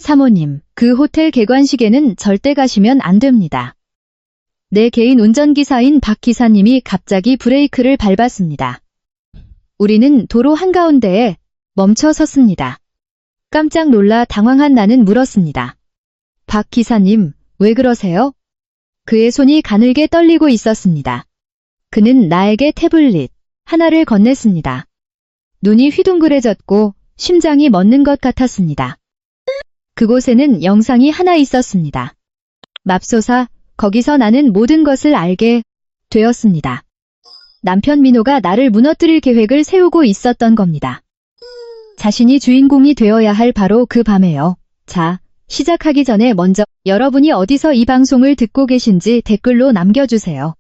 사모님, 그 호텔 개관식에는 절대 가시면 안 됩니다. 내 개인 운전기사인 박 기사님이 갑자기 브레이크를 밟았습니다. 우리는 도로 한가운데에 멈춰 섰습니다. 깜짝 놀라 당황한 나는 물었습니다. 박 기사님, 왜 그러세요? 그의 손이 가늘게 떨리고 있었습니다. 그는 나에게 태블릿 하나를 건넸습니다. 눈이 휘둥그레졌고 심장이 멎는 것 같았습니다. 그곳에는 영상이 하나 있었습니다. 맙소사, 거기서 나는 모든 것을 알게 되었습니다. 남편 민호가 나를 무너뜨릴 계획을 세우고 있었던 겁니다. 자신이 주인공이 되어야 할 바로 그 밤에요. 자, 시작하기 전에 먼저 여러분이 어디서 이 방송을 듣고 계신지 댓글로 남겨주세요.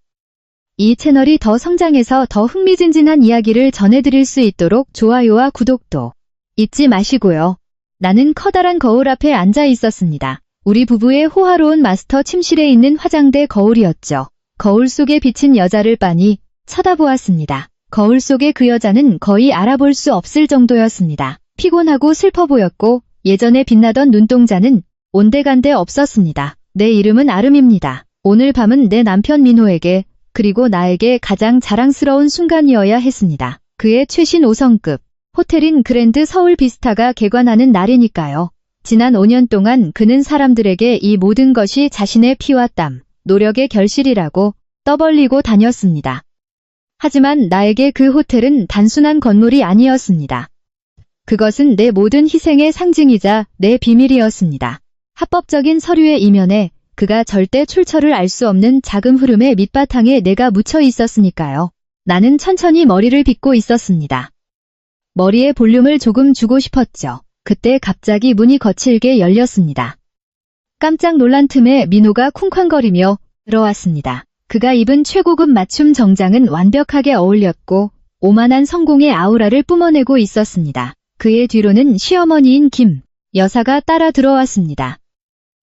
이 채널이 더 성장해서 더 흥미진진한 이야기를 전해드릴 수 있도록 좋아요와 구독도 잊지 마시고요. 나는 커다란 거울 앞에 앉아 있었습니다. 우리 부부의 호화로운 마스터 침실에 있는 화장대 거울이었죠. 거울 속에 비친 여자를 빤히 쳐다보았습니다. 거울 속의 그 여자는 거의 알아볼 수 없을 정도였습니다. 피곤하고 슬퍼 보였고 예전에 빛나던 눈동자는 온데간데 없었습니다. 내 이름은 아름입니다. 오늘 밤은 내 남편 민호에게 그리고 나에게 가장 자랑스러운 순간이어야 했습니다. 그의 최신 5성급 호텔인 그랜드 서울 비스타가 개관하는 날이니까요. 지난 5년 동안 그는 사람들에게 이 모든 것이 자신의 피와 땀, 노력의 결실이라고 떠벌리고 다녔습니다. 하지만 나에게 그 호텔은 단순한 건물이 아니었습니다. 그것은 내 모든 희생의 상징이자 내 비밀이었습니다. 합법적인 서류의 이면에 그가 절대 출처를 알 수 없는 자금 흐름의 밑바탕에 내가 묻혀 있었으니까요. 나는 천천히 머리를 빗고 있었습니다. 머리에 볼륨을 조금 주고 싶었죠. 그때 갑자기 문이 거칠게 열렸습니다. 깜짝 놀란 틈에 민호가 쿵쾅거리며 들어왔습니다. 그가 입은 최고급 맞춤 정장은 완벽하게 어울렸고 오만한 성공의 아우라를 뿜어내고 있었습니다. 그의 뒤로는 시어머니인 김 여사가 따라 들어왔습니다.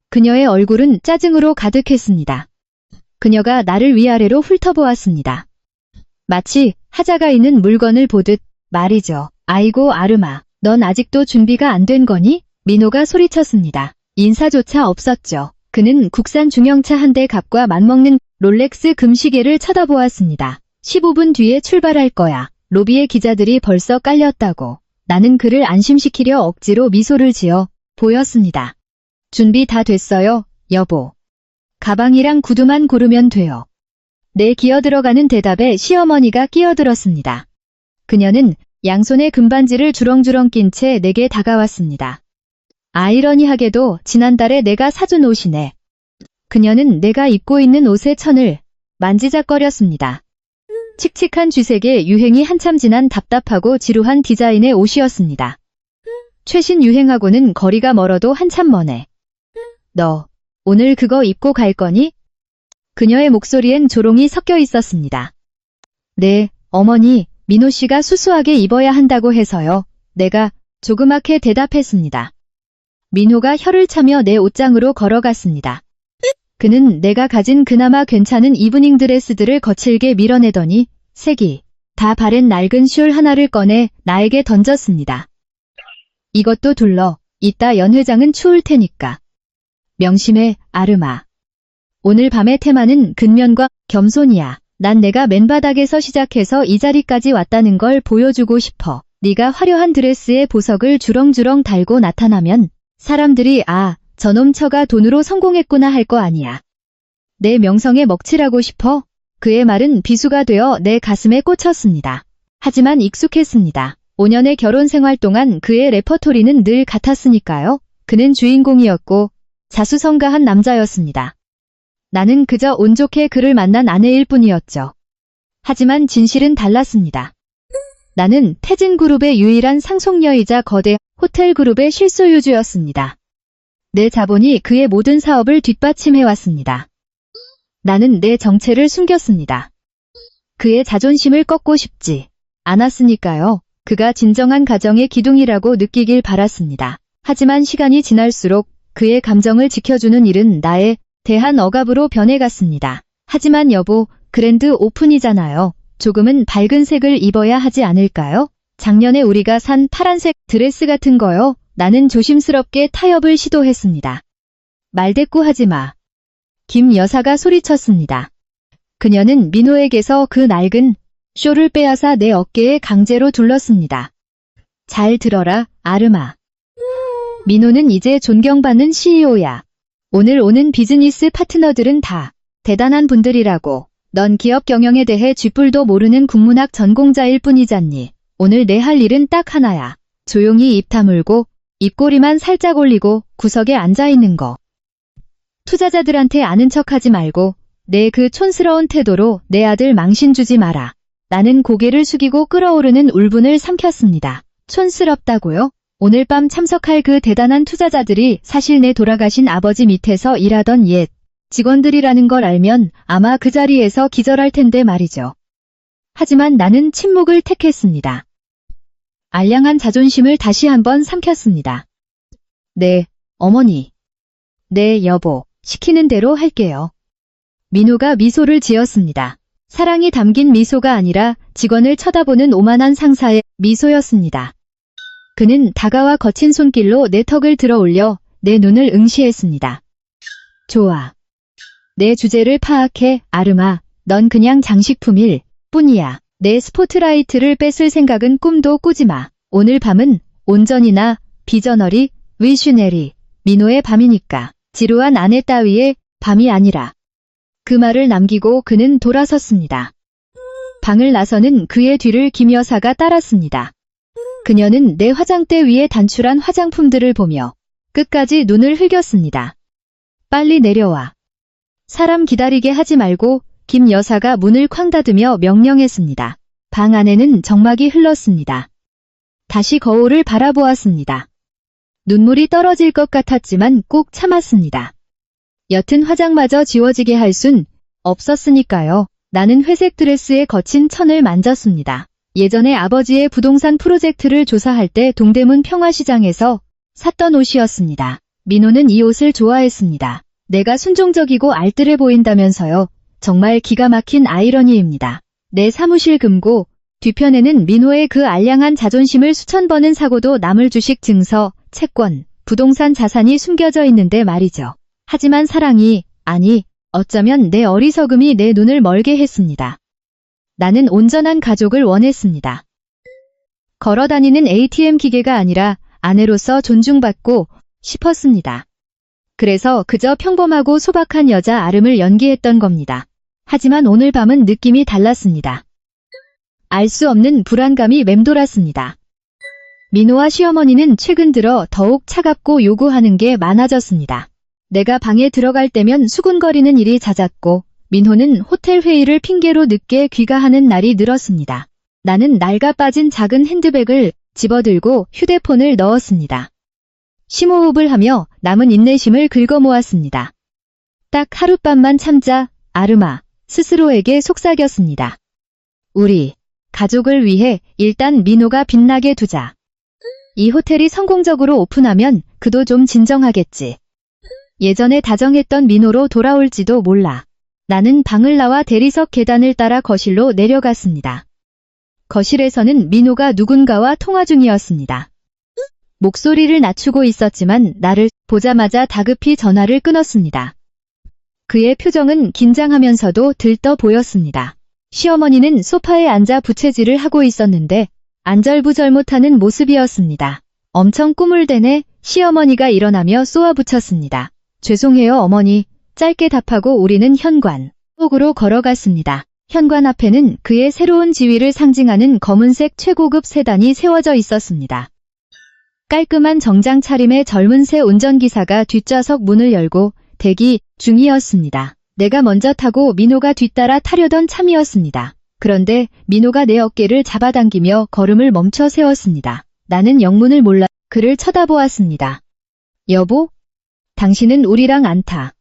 그녀의 얼굴은 짜증으로 가득했습니다. 그녀가 나를 위아래로 훑어보았습니다. 마치 하자가 있는 물건을 보듯 말이죠. 아이고 아름아, 넌 아직도 준비가 안 된 거니? 민호가 소리쳤습니다. 인사조차 없었죠. 그는 국산 중형차 한 대 값과 맞먹는 롤렉스 금시계를 쳐다보았습니다. 15분 뒤에 출발할 거야. 로비에 기자들이 벌써 깔렸다고. 나는 그를 안심시키려 억지로 미소를 지어 보였습니다. 준비 다 됐어요, 여보. 가방이랑 구두만 고르면 돼요. 내 기어들어가는 대답에 시어머니가 끼어들었습니다. 그녀는 양손에 금반지를 주렁주렁 낀 채 내게 다가왔습니다. 아이러니하게도 지난달에 내가 사준 옷이네. 그녀는 내가 입고 있는 옷의 천을 만지작거렸습니다. 칙칙한 쥐색의 유행이 한참 지난 답답하고 지루한 디자인의 옷이었습니다. 최신 유행하고는 거리가 멀어도 한참 머네. 너 오늘 그거 입고 갈 거니? 그녀의 목소리엔 조롱이 섞여 있었습니다. 네, 어머니, 민호 씨가 수수하게 입어야 한다고 해서요. 내가 조그맣게 대답했습니다. 민호가 혀를 차며 내 옷장으로 걸어갔습니다. 그는 내가 가진 그나마 괜찮은 이브닝 드레스들을 거칠게 밀어내더니 색이 다 바랜 낡은 숄 하나를 꺼내 나에게 던졌습니다. 이것도 둘러. 이따 연회장은 추울 테니까. 명심해, 아름아. 오늘 밤의 테마는 근면과 겸손이야. 난 내가 맨바닥에서 시작해서 이 자리까지 왔다는 걸 보여주고 싶어. 네가 화려한 드레스에 보석을 주렁주렁 달고 나타나면 사람들이 아, 저놈 처가 돈으로 성공했구나 할 거 아니야. 내 명성에 먹칠하고 싶어? 그의 말은 비수가 되어 내 가슴에 꽂혔습니다. 하지만 익숙했습니다. 5년의 결혼 생활 동안 그의 레퍼토리는 늘 같았으니까요. 그는 주인공이었고 자수성가한 남자였습니다. 나는 그저 운 좋게 그를 만난 아내일 뿐이었죠. 하지만 진실은 달랐습니다. 나는 태진그룹의 유일한 상속녀이자 거대 호텔그룹의 실소유주였습니다. 내 자본이 그의 모든 사업을 뒷받침해왔습니다. 나는 내 정체를 숨겼습니다. 그의 자존심을 꺾고 싶지 않았으니까요. 그가 진정한 가정의 기둥이라고 느끼길 바랐습니다. 하지만 시간이 지날수록 그의 감정을 지켜주는 일은 나에 대한 억압으로 변해갔습니다. 하지만 여보, 그랜드 오픈이잖아요. 조금은 밝은 색을 입어야 하지 않을까요? 작년에 우리가 산 파란색 드레스 같은 거요. 나는 조심스럽게 타협을 시도했습니다. 말대꾸하지 마. 김 여사가 소리쳤습니다. 그녀는 민호에게서 그 낡은 쇼를 빼앗아 내 어깨에 강제로 둘렀습니다. 잘 들어라, 아르마. 민호는 이제 존경받는 CEO야. 오늘 오는 비즈니스 파트너들은 다 대단한 분들이라고. 넌 기업 경영에 대해 쥐뿔도 모르는 국문학 전공자일 뿐이잖니. 오늘 내 할 일은 딱 하나야. 조용히 입 다물고 입꼬리만 살짝 올리고 구석에 앉아있는 거. 투자자들한테 아는 척하지 말고 내 그 촌스러운 태도로 내 아들 망신 주지 마라. 나는 고개를 숙이고 끓어오르는 울분을 삼켰습니다. 촌스럽다고요? 오늘 밤 참석할 그 대단한 투자자들이 사실 내 돌아가신 아버지 밑에서 일하던 옛 직원들이라는 걸 알면 아마 그 자리에서 기절할 텐데 말이죠. 하지만 나는 침묵을 택했습니다. 알량한 자존심을 다시 한번 삼켰습니다. 네, 어머니. 네, 여보. 시키는 대로 할게요. 민호가 미소를 지었습니다. 사랑이 담긴 미소가 아니라 직원을 쳐다보는 오만한 상사의 미소였습니다. 그는 다가와 거친 손길로 내 턱을 들어 올려 내 눈을 응시했습니다. 좋아. 내 주제를 파악해, 아르마. 넌 그냥 장식품일 뿐이야. 내 스포트라이트를 뺏을 생각은 꿈도 꾸지 마. 오늘 밤은 온전히나 비저너리, 위슈네리, 민호의 밤이니까. 지루한 아내 따위의 밤이 아니라. 그 말을 남기고 그는 돌아섰습니다. 방을 나서는 그의 뒤를 김 여사가 따랐습니다. 그녀는 내 화장대 위에 단출한 화장품들을 보며 끝까지 눈을 흘겼습니다. 빨리 내려와. 사람 기다리게 하지 말고 김 여사가 문을 쾅 닫으며 명령했습니다. 방 안에는 정막이 흘렀습니다. 다시 거울을 바라보았습니다. 눈물이 떨어질 것 같았지만 꾹 참았습니다. 옅은 화장마저 지워지게 할 순 없었으니까요. 나는 회색 드레스의 거친 천을 만졌습니다. 예전에 아버지의 부동산 프로젝트를 조사할 때 동대문 평화시장에서 샀던 옷이었습니다. 민호는 이 옷을 좋아했습니다. 내가 순종적이고 알뜰해 보인다면서요. 정말 기가 막힌 아이러니입니다. 내 사무실 금고 뒤편에는 민호의 그 알량한 자존심을 수천 번은 사고도 남을 주식 증서, 채권, 부동산 자산이 숨겨져 있는데 말이죠. 하지만 사랑이, 아니, 어쩌면 내 어리석음이 내 눈을 멀게 했습니다. 나는 온전한 가족을 원했습니다. 걸어다니는 ATM 기계가 아니라 아내로서 존중받고 싶었습니다. 그래서 그저 평범하고 소박한 여자 아름을 연기했던 겁니다. 하지만 오늘 밤은 느낌이 달랐습니다. 알 수 없는 불안감이 맴돌았습니다. 민호와 시어머니는 최근 들어 더욱 차갑고 요구하는 게 많아졌습니다. 내가 방에 들어갈 때면 수군거리는 일이 잦았고 민호는 호텔 회의를 핑계로 늦게 귀가하는 날이 늘었습니다. 나는 낡아 빠진 작은 핸드백을 집어들고 휴대폰을 넣었습니다. 심호흡을 하며 남은 인내심을 긁어모았습니다. 딱 하룻밤만 참자, 아르마. 스스로에게 속삭였습니다. 우리 가족을 위해 일단 민호가 빛나게 두자. 이 호텔이 성공적으로 오픈하면 그도 좀 진정하겠지. 예전에 다정했던 민호로 돌아올지도 몰라. 나는 방을 나와 대리석 계단을 따라 거실로 내려갔습니다. 거실에서는 민호가 누군가와 통화 중이었습니다. 목소리를 낮추고 있었지만 나를 보자마자 다급히 전화를 끊었습니다. 그의 표정은 긴장하면서도 들떠 보였습니다. 시어머니는 소파에 앉아 부채질을 하고 있었는데 안절부절 못하는 모습이었습니다. 엄청 꾸물대네. 시어머니가 일어나며 쏘아붙였습니다. 죄송해요 어머니. 짧게 답하고 우리는 현관 속으로 걸어갔습니다. 현관 앞에는 그의 새로운 지위를 상징하는 검은색 최고급 세단이 세워져 있었습니다. 깔끔한 정장 차림의 젊은 새 운전기사가 뒷좌석 문을 열고 대기 중이었습니다. 내가 먼저 타고 민호가 뒤따라 타려던 참이었습니다. 그런데 민호가 내 어깨를 잡아당기며 걸음을 멈춰 세웠습니다. 나는 영문을 몰라 그를 쳐다보았습니다. 여보? 당신은 우리랑 안 타.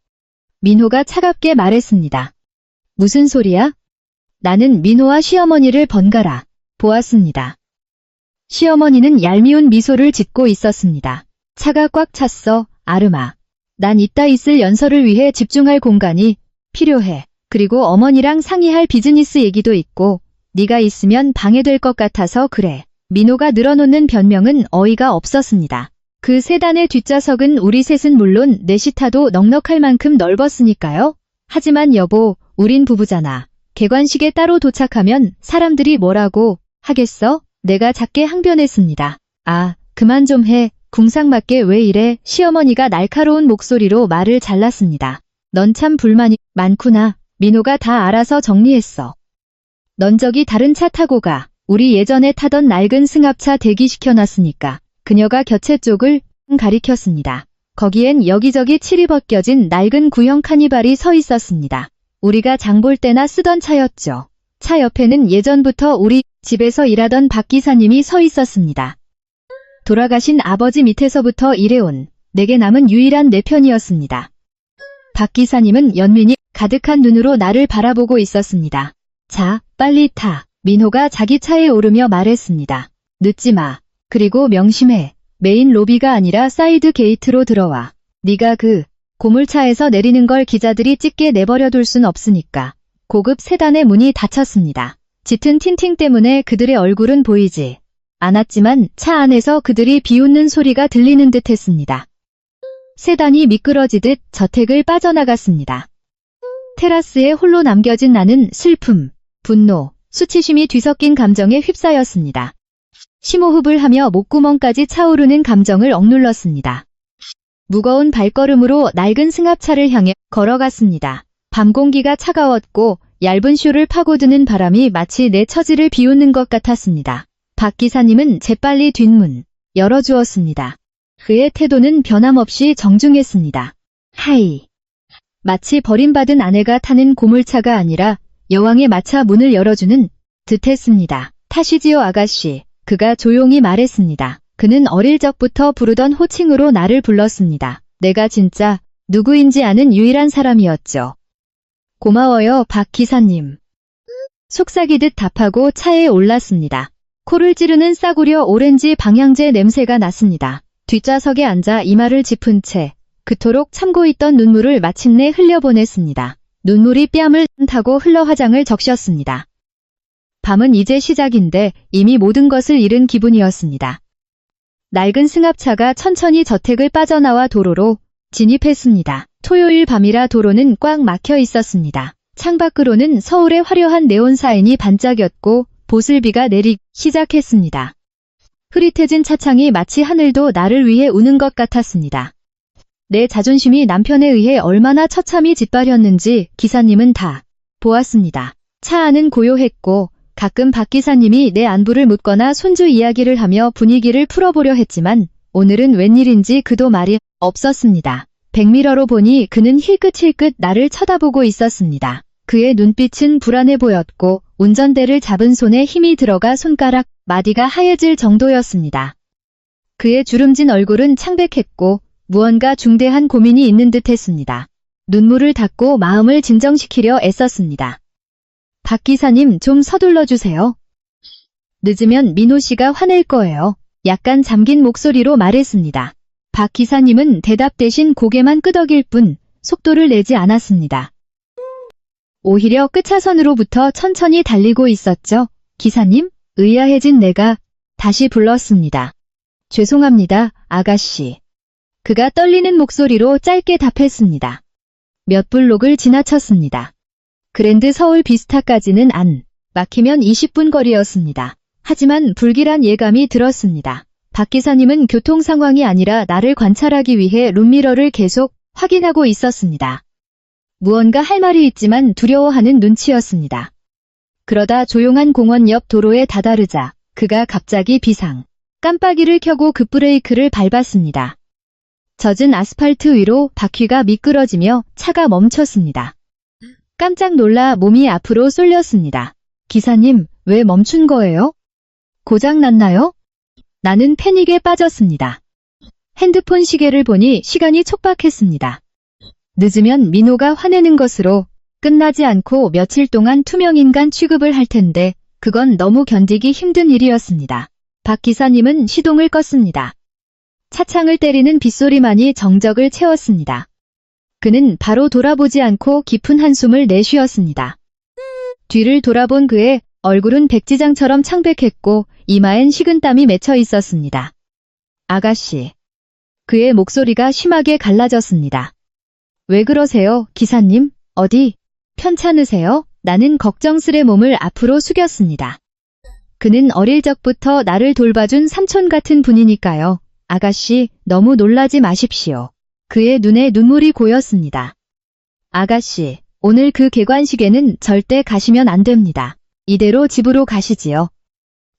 민호가 차갑게 말했습니다. 무슨 소리야? 나는 민호와 시어머니를 번갈아 보았습니다. 시어머니는 얄미운 미소를 짓고 있었습니다. 차가 꽉 찼어, 아르마. 난 이따 있을 연설을 위해 집중할 공간이 필요해. 그리고 어머니랑 상의할 비즈니스 얘기도 있고 네가 있으면 방해될 것 같아서 그래. 민호가 늘어놓는 변명은 어이가 없었습니다. 그 세단의 뒷좌석은 우리 셋은 물론 넷이 타도 넉넉할 만큼 넓었으니까요. 하지만 여보, 우린 부부잖아. 개관식에 따로 도착하면 사람들이 뭐라고 하겠어? 내가 작게 항변했습니다. 아, 그만 좀 해. 궁상맞게 왜 이래? 시어머니가 날카로운 목소리로 말을 잘랐습니다. 넌 참 불만이 많구나. 민호가 다 알아서 정리했어. 넌 저기 다른 차 타고 가. 우리 예전에 타던 낡은 승합차 대기시켜놨으니까. 그녀가 곁에 쪽을 가리켰습니다. 거기엔 여기저기 칠이 벗겨진 낡은 구형 카니발이 서 있었습니다. 우리가 장볼 때나 쓰던 차였죠. 차 옆에는 예전부터 우리 집에서 일하던 박 기사님이 서 있었습니다. 돌아가신 아버지 밑에서부터 일해온 내게 남은 유일한 내 편이었습니다. 박 기사님은 연민이 가득한 눈으로 나를 바라보고 있었습니다. 자, 빨리 타. 민호가 자기 차에 오르며 말했습니다. 늦지 마. 그리고 명심해. 메인 로비가 아니라 사이드 게이트로 들어와. 네가 그 고물차에서 내리는 걸 기자들이 찍게 내버려둘 순 없으니까. 고급 세단의 문이 닫혔습니다. 짙은 틴팅 때문에 그들의 얼굴은 보이지 않았지만 차 안에서 그들이 비웃는 소리가 들리는 듯 했습니다. 세단이 미끄러지듯 저택을 빠져나갔습니다. 테라스에 홀로 남겨진 나는 슬픔, 분노, 수치심이 뒤섞인 감정에 휩싸였습니다. 심호흡을 하며 목구멍까지 차오르는 감정을 억눌렀습니다. 무거운 발걸음으로 낡은 승합차를 향해 걸어갔습니다. 밤 공기가 차가웠고 얇은 쇼를 파고드는 바람이 마치 내 처지를 비웃는 것 같았습니다. 박 기사님은 재빨리 뒷문 열어주었습니다. 그의 태도는 변함없이 정중했습니다. 하이. 마치 버림받은 아내가 타는 고물차가 아니라 여왕의 마차 문을 열어주는 듯했습니다. 타시지요 아가씨. 그가 조용히 말했습니다. 그는 어릴 적부터 부르던 호칭으로 나를 불렀습니다. 내가 진짜 누구인지 아는 유일한 사람이었죠. 고마워요, 박 기사님. 속삭이듯 답하고 차에 올랐습니다. 코를 찌르는 싸구려 오렌지 방향제 냄새가 났습니다. 뒷좌석에 앉아 이마를 짚은 채 그토록 참고 있던 눈물을 마침내 흘려보냈습니다. 눈물이 뺨을 타고 흘러 화장을 적셨습니다. 밤은 이제 시작인데 이미 모든 것을 잃은 기분이었습니다. 낡은 승합차가 천천히 저택을 빠져나와 도로로 진입했습니다. 토요일 밤이라 도로는 꽉 막혀 있었습니다. 창밖으로는 서울의 화려한 네온 사인이 반짝였고 보슬비가 내리기 시작했습니다. 흐릿해진 차창이 마치 하늘도 나를 위해 우는 것 같았습니다. 내 자존심이 남편에 의해 얼마나 처참히 짓밟혔는지 기사님은 다 보았습니다. 차 안은 고요했고 가끔 박 기사님이 내 안부를 묻거나 손주 이야기를 하며 분위기를 풀어보려 했지만 오늘은 웬일인지 그도 말이 없었습니다. 백미러로 보니 그는 힐끗힐끗 나를 쳐다보고 있었습니다. 그의 눈빛은 불안해 보였고 운전대를 잡은 손에 힘이 들어가 손가락 마디가 하얘질 정도였습니다. 그의 주름진 얼굴은 창백했고 무언가 중대한 고민이 있는 듯 했습니다. 눈물을 닦고 마음을 진정시키려 애썼습니다. 박 기사님 좀 서둘러 주세요. 늦으면 민호 씨가 화낼 거예요. 약간 잠긴 목소리로 말했습니다. 박 기사님은 대답 대신 고개만 끄덕일 뿐 속도를 내지 않았습니다. 오히려 끝차선으로부터 천천히 달리고 있었죠. 기사님? 의아해진 내가 다시 불렀습니다. 죄송합니다, 아가씨. 그가 떨리는 목소리로 짧게 답했습니다. 몇 블록을 지나쳤습니다. 그랜드 서울 비스타까지는 안 막히면 20분 거리였습니다. 하지만 불길한 예감이 들었습니다. 박 기사님은 교통 상황이 아니라 나를 관찰하기 위해 룸미러를 계속 확인하고 있었습니다. 무언가 할 말이 있지만 두려워하는 눈치였습니다. 그러다 조용한 공원 옆 도로에 다다르자 그가 갑자기 비상 깜빡이를 켜고 급브레이크를 밟았습니다. 젖은 아스팔트 위로 바퀴가 미끄러지며 차가 멈췄습니다. 깜짝 놀라 몸이 앞으로 쏠렸습니다. 기사님, 왜 멈춘 거예요? 고장 났나요? 나는 패닉에 빠졌습니다. 핸드폰 시계를 보니 시간이 촉박했습니다. 늦으면 민호가 화내는 것으로 끝나지 않고 며칠 동안 투명인간 취급을 할 텐데 그건 너무 견디기 힘든 일이었습니다. 박 기사님은 시동을 껐습니다. 차창을 때리는 빗소리만이 정적을 채웠습니다. 그는 바로 돌아보지 않고 깊은 한숨을 내쉬었습니다. 뒤를 돌아본 그의 얼굴은 백지장처럼 창백했고 이마엔 식은땀이 맺혀 있었습니다. 아가씨. 그의 목소리가 심하게 갈라졌습니다. 왜 그러세요, 기사님? 어디 편찮으세요? 나는 걱정스레 몸을 앞으로 숙였습니다. 그는 어릴 적부터 나를 돌봐준 삼촌 같은 분이니까요. 아가씨, 너무 놀라지 마십시오. 그의 눈에 눈물이 고였습니다. 아가씨, 오늘 그 개관식에는 절대 가시면 안 됩니다. 이대로 집으로 가시지요.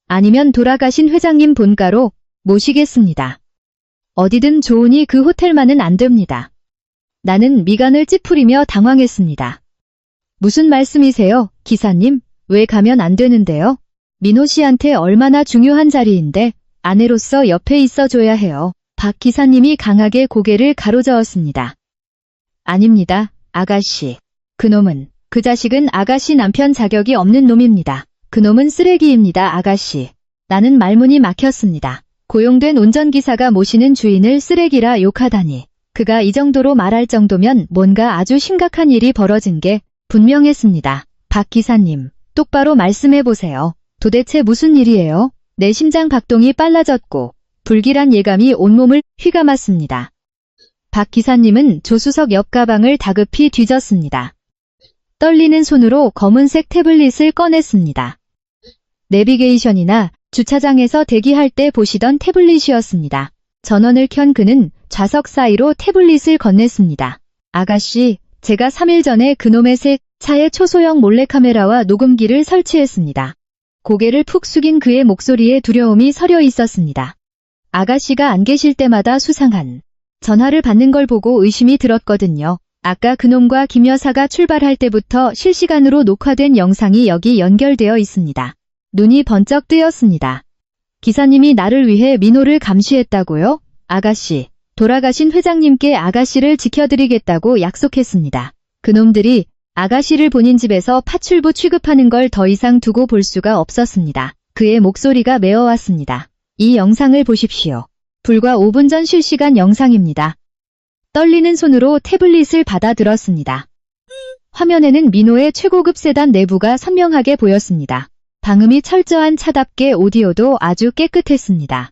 아니면 돌아가신 회장님 본가로 모시겠습니다. 어디든 좋으니 그 호텔만은 안 됩니다. 나는 미간을 찌푸리며 당황했습니다. 무슨 말씀이세요, 기사님? 왜 가면 안 되는데요? 민호 씨한테 얼마나 중요한 자리인데 아내로서 옆에 있어줘야 해요. 박 기사님이 강하게 고개를 가로저었습니다. 아닙니다, 아가씨. 그놈은, 그 자식은 아가씨 남편 자격이 없는 놈입니다. 그놈은 쓰레기입니다, 아가씨. 나는 말문이 막혔습니다. 고용된 운전기사가 모시는 주인을 쓰레기라 욕하다니. 그가 이 정도로 말할 정도면 뭔가 아주 심각한 일이 벌어진 게 분명했습니다. 박 기사님, 똑바로 말씀해보세요. 도대체 무슨 일이에요? 내 심장 박동이 빨라졌고 불길한 예감이 온몸을 휘감았습니다. 박 기사님은 조수석 옆 가방을 다급히 뒤졌습니다. 떨리는 손으로 검은색 태블릿을 꺼냈습니다. 내비게이션이나 주차장에서 대기할 때 보시던 태블릿이었습니다. 전원을 켠 그는 좌석 사이로 태블릿을 건넸습니다. 아가씨, 제가 3일 전에 그놈의 새 차에 초소형 몰래카메라와 녹음기를 설치했습니다. 고개를 푹 숙인 그의 목소리에 두려움이 서려 있었습니다. 아가씨가 안 계실 때마다 수상한 전화를 받는 걸 보고 의심이 들었거든요. 아까 그놈과 김 여사가 출발할 때부터 실시간으로 녹화된 영상이 여기 연결되어 있습니다. 눈이 번쩍 뜨였습니다. 기사님이 나를 위해 민호를 감시했다고요? 아가씨, 돌아가신 회장님께 아가씨를 지켜드리겠다고 약속했습니다. 그놈들이 아가씨를 본인 집에서 파출부 취급하는 걸 더 이상 두고 볼 수가 없었습니다. 그의 목소리가 메어왔습니다. 이 영상을 보십시오. 불과 5분 전 실시간 영상입니다. 떨리는 손으로 태블릿을 받아들었습니다. 화면에는 민호의 최고급 세단 내부가 선명하게 보였습니다. 방음이 철저한 차답게 오디오도 아주 깨끗했습니다.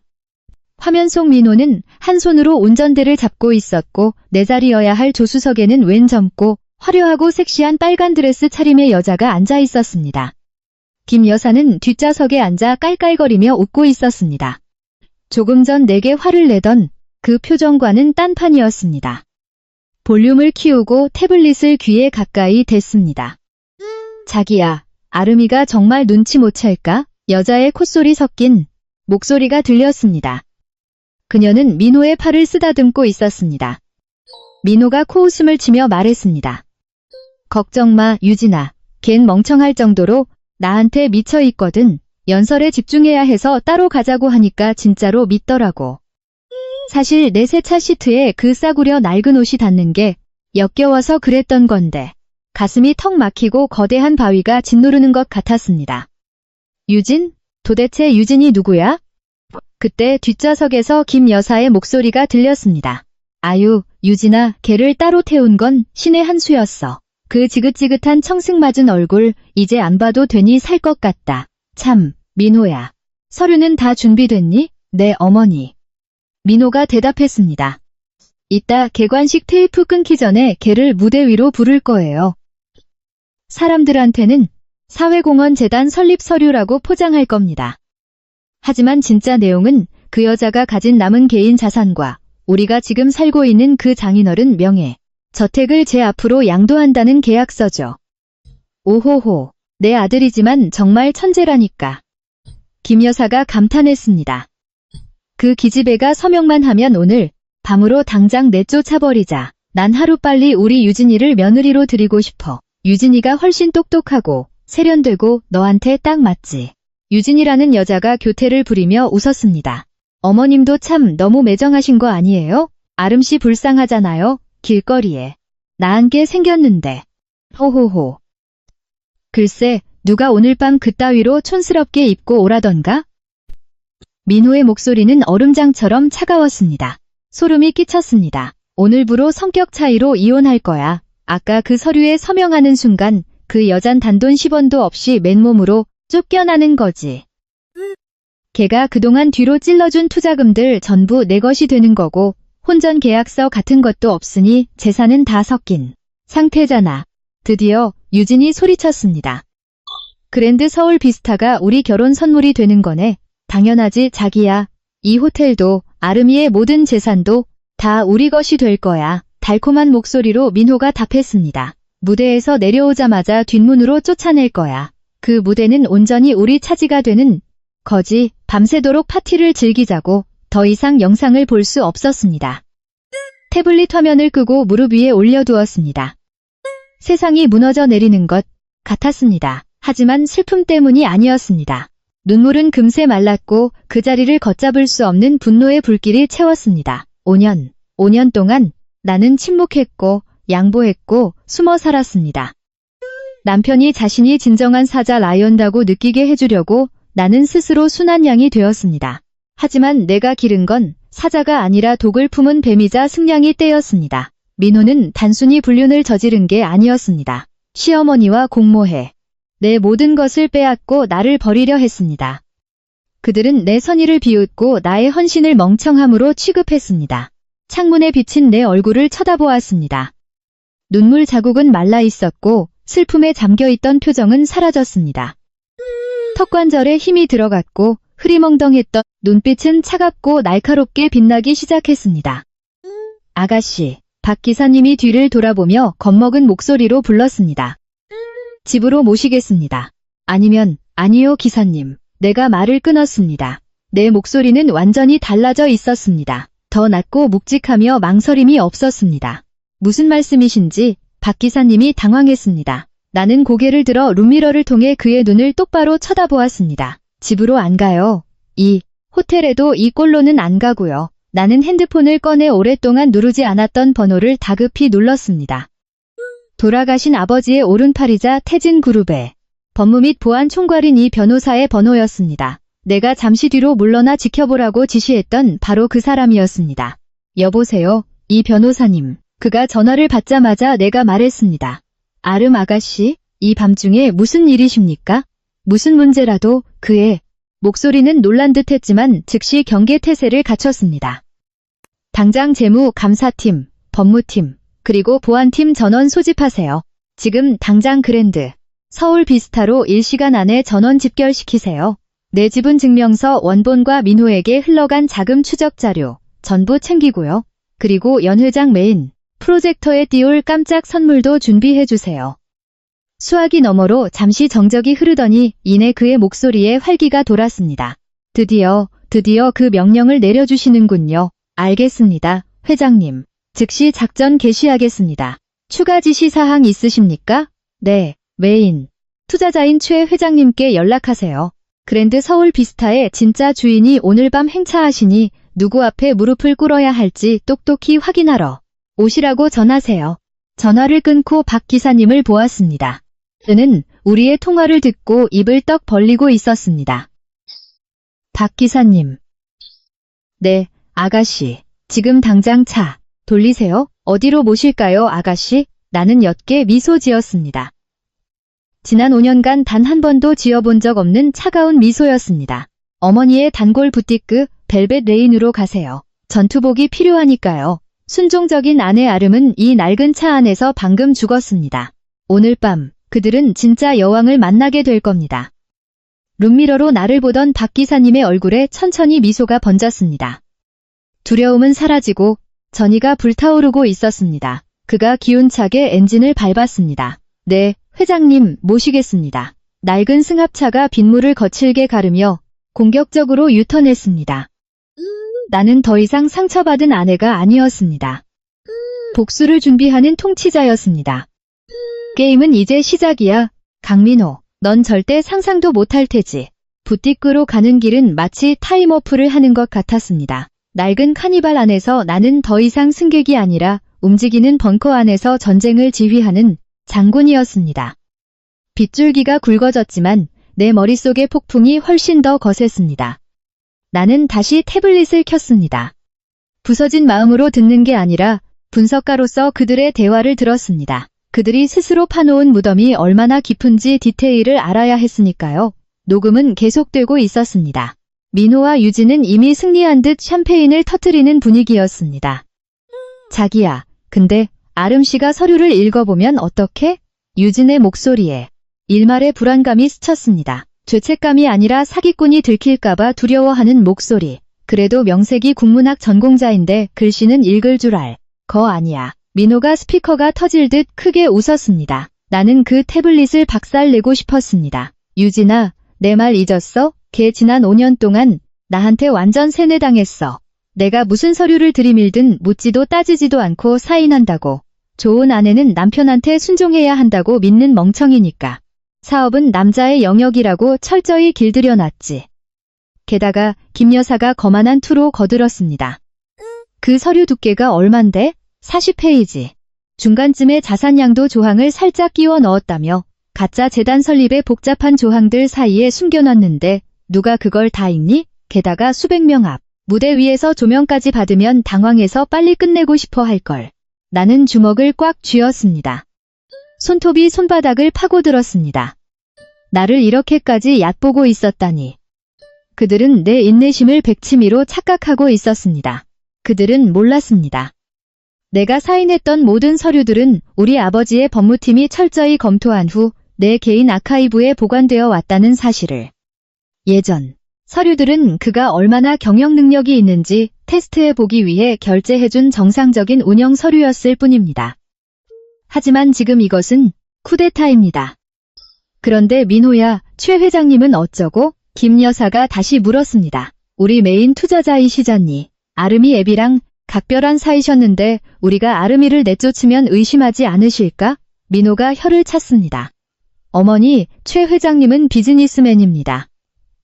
화면 속 민호는 한 손으로 운전대를 잡고 있었고 내 자리여야 할 조수석에는 왼 젊고 화려하고 섹시한 빨간 드레스 차림의 여자가 앉아 있었습니다. 김 여사는 뒷좌석에 앉아 깔깔거리며 웃고 있었습니다. 조금 전 내게 화를 내던 그 표정과는 딴판이었습니다. 볼륨을 키우고 태블릿을 귀에 가까이 댔습니다. 자기야, 아름이가 정말 눈치 못 챌까? 여자의 콧소리 섞인 목소리가 들렸습니다. 그녀는 민호의 팔을 쓰다듬고 있었습니다. 민호가 코웃음을 치며 말했습니다. 걱정 마, 유진아. 걘 멍청할 정도로 나한테 미쳐 있거든. 연설에 집중해야 해서 따로 가자고 하니까 진짜로 믿더라고. 사실 내 새 차 시트에 그 싸구려 낡은 옷이 닿는 게 역겨워서 그랬던 건데 가슴이 턱 막히고 거대한 바위가 짓누르는 것 같았습니다. 유진? 도대체 유진이 누구야? 그때 뒷좌석에서 김 여사의 목소리가 들렸습니다. 아유, 유진아, 걔를 따로 태운 건 신의 한 수였어. 그 지긋지긋한 청승맞은 얼굴 이제 안 봐도 되니 살 것 같다. 참, 민호야. 서류는 다 준비됐니? 네, 어머니. 민호가 대답했습니다. 이따 개관식 테이프 끊기 전에 걔를 무대 위로 부를 거예요. 사람들한테는 사회공헌재단 설립 서류라고 포장할 겁니다. 하지만 진짜 내용은 그 여자가 가진 남은 개인 자산과 우리가 지금 살고 있는 그 장인어른 명예, 저택을 제 앞으로 양도한다는 계약서죠. 오호호, 내 아들이지만 정말 천재라니까. 김 여사가 감탄했습니다. 그 기집애가 서명만 하면 오늘 밤으로 당장 내쫓아버리자. 난 하루빨리 우리 유진이를 며느리로 드리고 싶어. 유진이가 훨씬 똑똑하고 세련되고 너한테 딱 맞지. 유진이라는 여자가 교태를 부리며 웃었습니다. 어머님도 참 너무 매정하신 거 아니에요? 아름씨 불쌍하잖아요. 길거리에 나은 게 생겼는데. 호호호. 글쎄, 누가 오늘 밤 그따위로 촌스럽게 입고 오라던가? 민호의 목소리는 얼음장처럼 차가웠습니다. 소름이 끼쳤습니다. 오늘부로 성격 차이로 이혼할 거야. 아까 그 서류에 서명하는 순간 그 여잔 단돈 10원도 없이 맨몸으로 쫓겨나는 거지. 걔가 그동안 뒤로 찔러준 투자금들 전부 내 것이 되는 거고 혼전 계약서 같은 것도 없으니 재산은 다 섞인 상태잖아. 드디어 유진이 소리쳤습니다. 그랜드 서울 비스타가 우리 결혼 선물이 되는 거네. 당연하지 자기야. 이 호텔도 아름이의 모든 재산도 다 우리 것이 될 거야. 달콤한 목소리로 민호가 답했습니다. 무대에서 내려오자마자 뒷문으로 쫓아낼 거야. 그 무대는 온전히 우리 차지가 되는 거지. 밤새도록 파티를 즐기자고. 더 이상 영상을 볼 수 없었습니다. 태블릿 화면을 끄고 무릎 위에 올려두었습니다. 세상이 무너져 내리는 것 같았습니다. 하지만 슬픔 때문이 아니었습니다. 눈물은 금세 말랐고 그 자리를 걷잡을 수 없는 분노의 불길이 채웠습니다. 5년 동안 나는 침묵했고 양보했고 숨어 살았습니다. 남편이 자신이 진정한 사자 라이언다고 느끼게 해주려고 나는 스스로 순한 양이 되었습니다. 하지만 내가 기른 건 사자가 아니라 독을 품은 뱀이자 승냥이 떼였습니다. 민호는 단순히 불륜을 저지른 게 아니었습니다. 시어머니와 공모해 내 모든 것을 빼앗고 나를 버리려 했습니다. 그들은 내 선의를 비웃고 나의 헌신을 멍청함으로 취급했습니다. 창문에 비친 내 얼굴을 쳐다보았습니다. 눈물 자국은 말라 있었고 슬픔에 잠겨있던 표정은 사라졌습니다. 턱관절에 힘이 들어갔고 흐리멍덩했던 눈빛은 차갑고 날카롭게 빛나기 시작했습니다. 아가씨, 박 기사님이 뒤를 돌아보며 겁먹은 목소리로 불렀습니다. 집으로 모시겠습니다. 아니요 기사님. 내가 말을 끊었습니다. 내 목소리는 완전히 달라져 있었습니다. 더 낮고 묵직하며 망설임이 없었습니다. 무슨 말씀이신지 박 기사님이 당황했습니다. 나는 고개를 들어 룸미러를 통해 그의 눈을 똑바로 쳐다보았습니다. 집으로 안 가요. 이 호텔에도 이 꼴로는 안 가고요. 나는 핸드폰을 꺼내 오랫동안 누르지 않았던 번호를 다급히 눌렀습니다. 돌아가신 아버지의 오른팔이자 태진그룹의 법무 및 보안 총괄인 이 변호사의 번호였습니다. 내가 잠시 뒤로 물러나 지켜보라고 지시했던 바로 그 사람이었습니다. 여보세요, 이 변호사님. 그가 전화를 받자마자 내가 말했습니다. 아름 아가씨, 이 밤중에 무슨 일이십니까? 무슨 문제라도. 그의 목소리는 놀란 듯 했지만 즉시 경계태세를 갖췄습니다. 당장 재무, 감사팀, 법무팀, 그리고 보안팀 전원 소집하세요. 지금 당장 그랜드 서울 비스타로 1시간 안에 전원 집결시키세요. 내 지분 증명서 원본과 민호에게 흘러간 자금 추적 자료 전부 챙기고요. 그리고 연 회장 메인 프로젝터에 띄울 깜짝 선물도 준비해주세요. 수화기 너머로 잠시 정적이 흐르더니 이내 그의 목소리에 활기가 돌았습니다. 드디어 그 명령을 내려주시는군요. 알겠습니다, 회장님. 즉시 작전 개시하겠습니다. 추가 지시 사항 있으십니까? 네, 메인 투자자인 최 회장님께 연락하세요. 그랜드 서울 비스타의 진짜 주인이 오늘 밤 행차하시니 누구 앞에 무릎을 꿇어야 할지 똑똑히 확인하러 오시라고 전하세요. 전화를 끊고 박 기사님을 보았습니다. 그는 우리의 통화를 듣고 입을 떡 벌리고 있었습니다. 박 기사님. 네, 아가씨. 지금 당장 차 돌리세요. 어디로 모실까요, 아가씨? 나는 옅게 미소 지었습니다. 지난 5년간 단 한 번도 지어본 적 없는 차가운 미소였습니다. 어머니의 단골 부티크 벨벳 레인으로 가세요. 전투복이 필요하니까요. 순종적인 아내 아름은 이 낡은 차 안에서 방금 죽었습니다. 오늘 밤 그들은 진짜 여왕을 만나게 될 겁니다. 룸미러로 나를 보던 박 기사님의 얼굴에 천천히 미소가 번졌습니다. 두려움은 사라지고 전의가 불타오르고 있었습니다. 그가 기운차게 엔진을 밟았습니다. 네, 회장님 모시겠습니다. 낡은 승합차가 빗물을 거칠게 가르며 공격적으로 유턴했습니다. 나는 더 이상 상처받은 아내가 아니었습니다. 복수를 준비하는 통치자였습니다. 게임은 이제 시작이야. 강민호, 넌 절대 상상도 못할 테지. 부티크로 가는 길은 마치 타임워프를 하는 것 같았습니다. 낡은 카니발 안에서 나는 더 이상 승객이 아니라 움직이는 벙커 안에서 전쟁을 지휘하는 장군이었습니다. 빗줄기가 굵어졌지만 내 머릿속의 폭풍이 훨씬 더 거셌습니다. 나는 다시 태블릿을 켰습니다. 부서진 마음으로 듣는 게 아니라 분석가로서 그들의 대화를 들었습니다. 그들이 스스로 파놓은 무덤이 얼마나 깊은지 디테일을 알아야 했으니까요. 녹음은 계속되고 있었습니다. 민호와 유진은 이미 승리한 듯 샴페인을 터뜨리는 분위기였습니다. 자기야, 근데 아름씨가 서류를 읽어보면 어떡해? 유진의 목소리에 일말의 불안감이 스쳤습니다. 죄책감이 아니라 사기꾼이 들킬까봐 두려워하는 목소리. 그래도 명색이 국문학 전공자인데 글씨는 읽을 줄 알 거 아니야. 민호가 스피커가 터질 듯 크게 웃었습니다. 나는 그 태블릿을 박살내고 싶었습니다. 유진아, 내 말 잊었어? 걔 지난 5년 동안 나한테 완전 세뇌당했어. 내가 무슨 서류를 들이밀든 묻지도 따지지도 않고 사인한다고. 좋은 아내는 남편한테 순종해야 한다고 믿는 멍청이니까. 사업은 남자의 영역이라고 철저히 길들여놨지. 게다가 김 여사가 거만한 투로 거들었습니다. 그 서류 두께가 얼만데? 40페이지. 중간쯤에 자산양도 조항을 살짝 끼워 넣었다며 가짜 재단 설립의 복잡한 조항들 사이에 숨겨놨는데 누가 그걸 다 읽니? 게다가 수백 명 앞. 무대 위에서 조명까지 받으면 당황해서 빨리 끝내고 싶어 할걸. 나는 주먹을 꽉 쥐었습니다. 손톱이 손바닥을 파고들었습니다. 나를 이렇게까지 얕보고 있었다니. 그들은 내 인내심을 백치미로 착각하고 있었습니다. 그들은 몰랐습니다. 내가 사인했던 모든 서류들은 우리 아버지의 법무팀이 철저히 검토한 후 내 개인 아카이브에 보관되어 왔다는 사실을. 예전 서류들은 그가 얼마나 경영 능력이 있는지 테스트해보기 위해 결제해준 정상적인 운영 서류였을 뿐입니다. 하지만 지금 이것은 쿠데타입니다. 그런데 민호야, 최 회장님은 어쩌고? 김 여사가 다시 물었습니다. 우리 메인 투자자이시잖니. 아름이 앱이랑 각별한 사이셨는데 우리가 아름이를 내쫓으면 의심하지 않으실까? 민호가 혀를 찼습니다. 어머니, 최 회장님은 비즈니스맨입니다.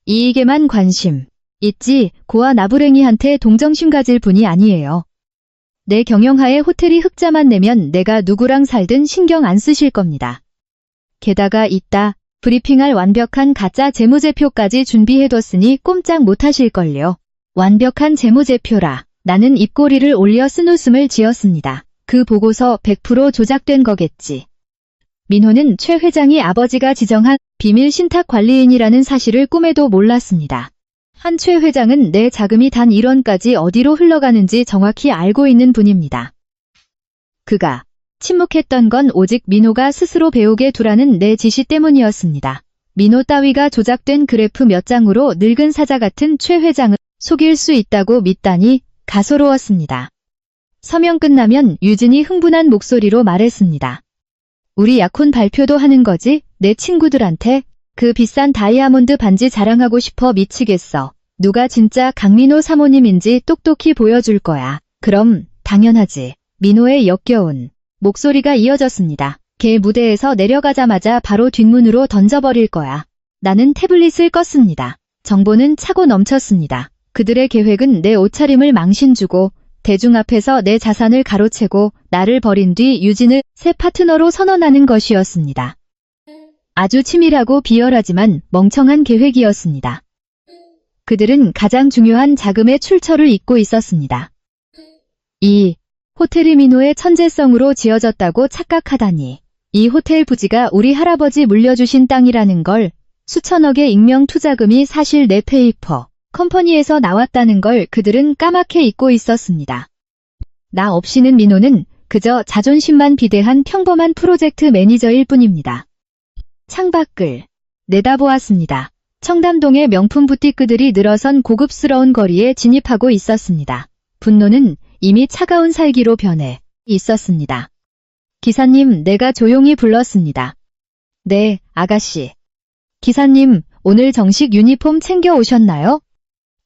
이익에만 관심 있지 고아 나부랭이한테 동정심 가질 분이 아니에요. 내 경영하에 호텔이 흑자만 내면 내가 누구랑 살든 신경 안 쓰실 겁니다. 게다가 이따 브리핑할 완벽한 가짜 재무제표까지 준비해뒀으니 꼼짝 못하실걸요. 완벽한 재무제표라. 나는 입꼬리를 올려 쓴웃음을 지었습니다. 그 보고서 100% 조작된 거겠지. 민호는 최 회장이 아버지가 지정한 비밀 신탁관리인이라는 사실을 꿈에도 몰랐습니다. 한 최 회장은 내 자금이 단 1원까지 어디로 흘러가는지 정확히 알고 있는 분입니다. 그가 침묵했던 건 오직 민호가 스스로 배우게 두라는 내 지시 때문이었습니다. 민호 따위가 조작된 그래프 몇 장으로 늙은 사자 같은 최 회장을 속일 수 있다고 믿다니 가소로웠습니다. 서명 끝나면 유진이 흥분한 목소리로 말했습니다. 우리 약혼 발표도 하는 거지? 내 친구들한테 그 비싼 다이아몬드 반지 자랑하고 싶어 미치겠어. 누가 진짜 강민호 사모님인지 똑똑히 보여줄 거야. 그럼 당연하지. 민호의 역겨운 목소리가 이어졌습니다. 걔 무대에서 내려가자마자 바로 뒷문으로 던져버릴 거야. 나는 태블릿을 껐습니다. 정보는 차고 넘쳤습니다. 그들의 계획은 내 옷차림을 망신주고 대중 앞에서 내 자산을 가로채고 나를 버린 뒤 유진을 새 파트너로 선언하는 것이었습니다. 아주 치밀하고 비열하지만 멍청한 계획이었습니다. 그들은 가장 중요한 자금의 출처를 잊고 있었습니다. 이 호텔이 민호의 천재성으로 지어졌다고 착각하다니. 이 호텔 부지가 우리 할아버지 물려주신 땅이라는 걸, 수천억의 익명 투자금이 사실 내 페이퍼 컴퍼니에서 나왔다는 걸 그들은 까맣게 잊고 있었습니다. 나 없이는 민호는 그저 자존심만 비대한 평범한 프로젝트 매니저일 뿐입니다. 창밖을 내다보았습니다. 청담동의 명품 부티크들이 늘어선 고급스러운 거리에 진입하고 있었습니다. 분노는 이미 차가운 살기로 변해 있었습니다. 기사님, 내가 조용히 불렀습니다. 네, 아가씨. 기사님, 오늘 정식 유니폼 챙겨 오셨나요?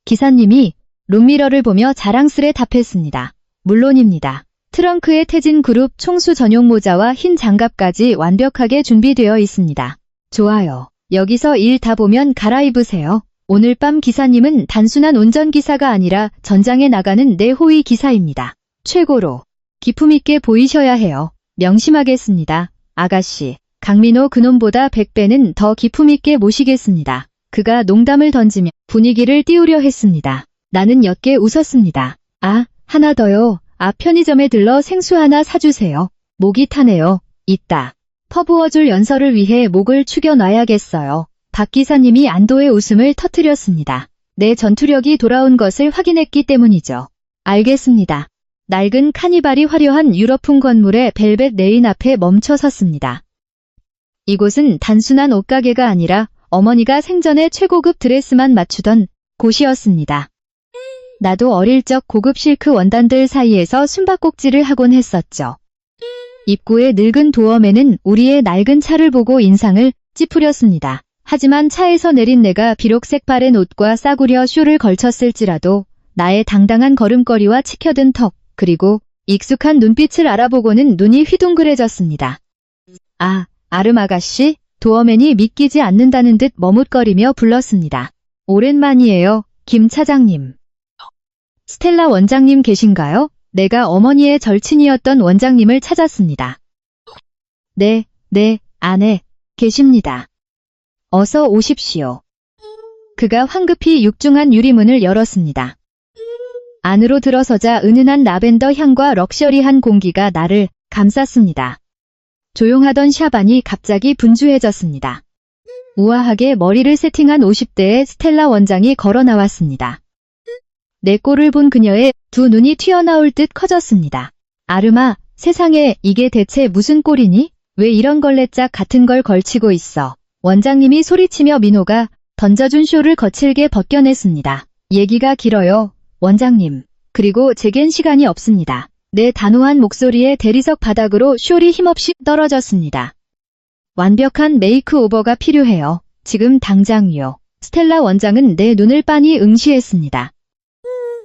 기사님이 룸미러를 보며 자랑스레 답했습니다. 물론입니다. 트렁크에 태진그룹 총수 전용 모자와 흰 장갑까지 완벽하게 준비되어 있습니다. 좋아요. 여기서 일 다 보면 갈아입으세요. 오늘 밤 기사님은 단순한 운전기사가 아니라 전장에 나가는 내 호위 기사입니다. 최고로 기품있게 보이셔야 해요. 명심하겠습니다. 아가씨, 강민호 그놈보다 100배는 더 기품있게 모시겠습니다. 그가 농담을 던지며 분위기를 띄우려 했습니다. 나는 옅게 웃었습니다. 아, 하나 더요. 앞 편의점에 들러 생수 하나 사주세요. 목이 타네요. 이따 퍼부어줄 연설을 위해 목을 축여놔야겠어요. 박 기사님이 안도의 웃음을 터뜨렸습니다. 내 전투력이 돌아온 것을 확인했기 때문이죠. 알겠습니다. 낡은 카니발이 화려한 유럽풍 건물의 벨벳 레인 앞에 멈춰 섰습니다. 이곳은 단순한 옷가게가 아니라 어머니가 생전에 최고급 드레스만 맞추던 곳이었습니다. 나도 어릴 적 고급 실크 원단들 사이에서 숨바꼭질을 하곤 했었죠. 입구의 늙은 도어맨은 우리의 낡은 차를 보고 인상을 찌푸렸습니다. 하지만 차에서 내린 내가 비록 색바랜 옷과 싸구려 쇼를 걸쳤을지라도 나의 당당한 걸음걸이와 치켜든 턱, 그리고 익숙한 눈빛을 알아보고는 눈이 휘둥그레졌습니다. 아, 아름 아가씨? 도어맨이 믿기지 않는다는 듯 머뭇거리며 불렀습니다. 오랜만이에요, 김 차장님. 스텔라 원장님 계신가요? 내가 어머니의 절친이었던 원장님을 찾았습니다. 네, 안에 계십니다. 어서 오십시오. 그가 황급히 육중한 유리문을 열었습니다. 안으로 들어서자 은은한 라벤더 향과 럭셔리한 공기가 나를 감쌌습니다. 조용하던 샤반이 갑자기 분주해졌습니다. 우아하게 머리를 세팅한 50대의 스텔라 원장이 걸어 나왔습니다. 내 꼴을 본 그녀의 두 눈이 튀어나올 듯 커졌습니다. 아름아, 세상에 이게 대체 무슨 꼴이니? 왜 이런 걸레짝 같은 걸 걸치고 있어? 원장님이 소리치며 민호가 던져준 쇼를 거칠게 벗겨냈습니다. 얘기가 길어요, 원장님. 그리고 제겐 시간이 없습니다. 내 단호한 목소리에 대리석 바닥으로 숄이 힘없이 떨어졌습니다. 완벽한 메이크오버가 필요해요. 지금 당장이요. 스텔라 원장은 내 눈을 빤히 응시했습니다.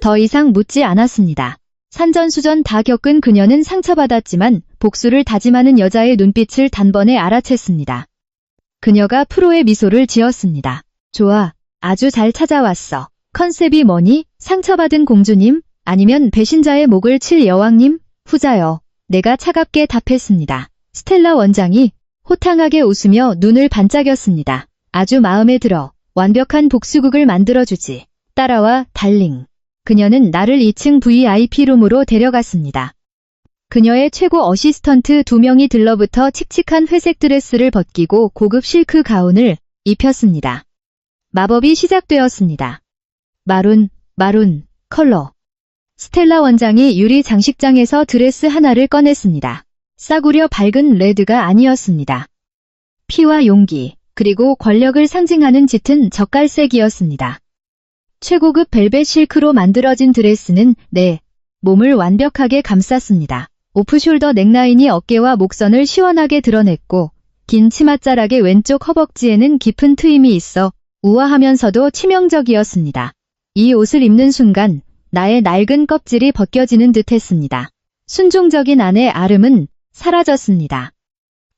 더 이상 묻지 않았습니다. 산전수전 다 겪은 그녀는 상처받았지만 복수를 다짐하는 여자의 눈빛을 단번에 알아챘습니다. 그녀가 프로의 미소를 지었습니다. 좋아, 아주 잘 찾아왔어. 컨셉이 뭐니? 상처받은 공주님? 아니면 배신자의 목을 칠 여왕님? 후자요. 내가 차갑게 답했습니다. 스텔라 원장이 호탕하게 웃으며 눈을 반짝였습니다. 아주 마음에 들어. 완벽한 복수극을 만들어주지. 따라와, 달링. 그녀는 나를 2층 VIP룸으로 데려갔습니다. 그녀의 최고 어시스턴트 2명이 들러붙어 칙칙한 회색 드레스를 벗기고 고급 실크 가운을 입혔습니다. 마법이 시작되었습니다. 마룬 컬러. 스텔라 원장이 유리 장식장에서 드레스 하나를 꺼냈습니다. 싸구려 밝은 레드가 아니었습니다. 피와 용기, 그리고 권력을 상징하는 짙은 젓갈색이었습니다. 최고급 벨벳 실크로 만들어진 드레스는 내 몸을 완벽하게 감쌌습니다. 오프숄더 넥라인이 어깨와 목선을 시원하게 드러냈고 긴 치맛자락의 왼쪽 허벅지에는 깊은 트임이 있어 우아하면서도 치명적이었습니다. 이 옷을 입는 순간 나의 낡은 껍질이 벗겨지는 듯 했습니다. 순종적인 아내 아름은 사라졌습니다.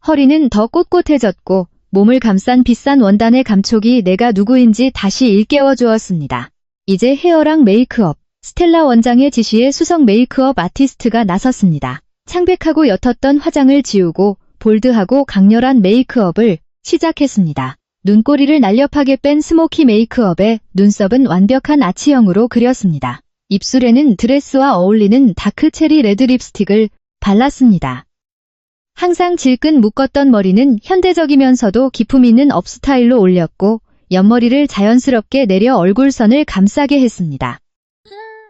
허리는 더 꼿꼿해졌고 몸을 감싼 비싼 원단의 감촉이 내가 누구인지 다시 일깨워 주었습니다. 이제 헤어랑 메이크업, 스텔라 원장의 지시에 수석 메이크업 아티스트가 나섰습니다. 창백하고 옅었던 화장을 지우고 볼드하고 강렬한 메이크업을 시작했습니다. 눈꼬리를 날렵하게 뺀 스모키 메이크업에 눈썹은 완벽한 아치형으로 그렸습니다. 입술에는 드레스와 어울리는 다크 체리 레드 립스틱을 발랐습니다. 항상 질끈 묶었던 머리는 현대적이면서도 기품 있는 업 스타일로 올렸고 옆머리를 자연스럽게 내려 얼굴선을 감싸게 했습니다.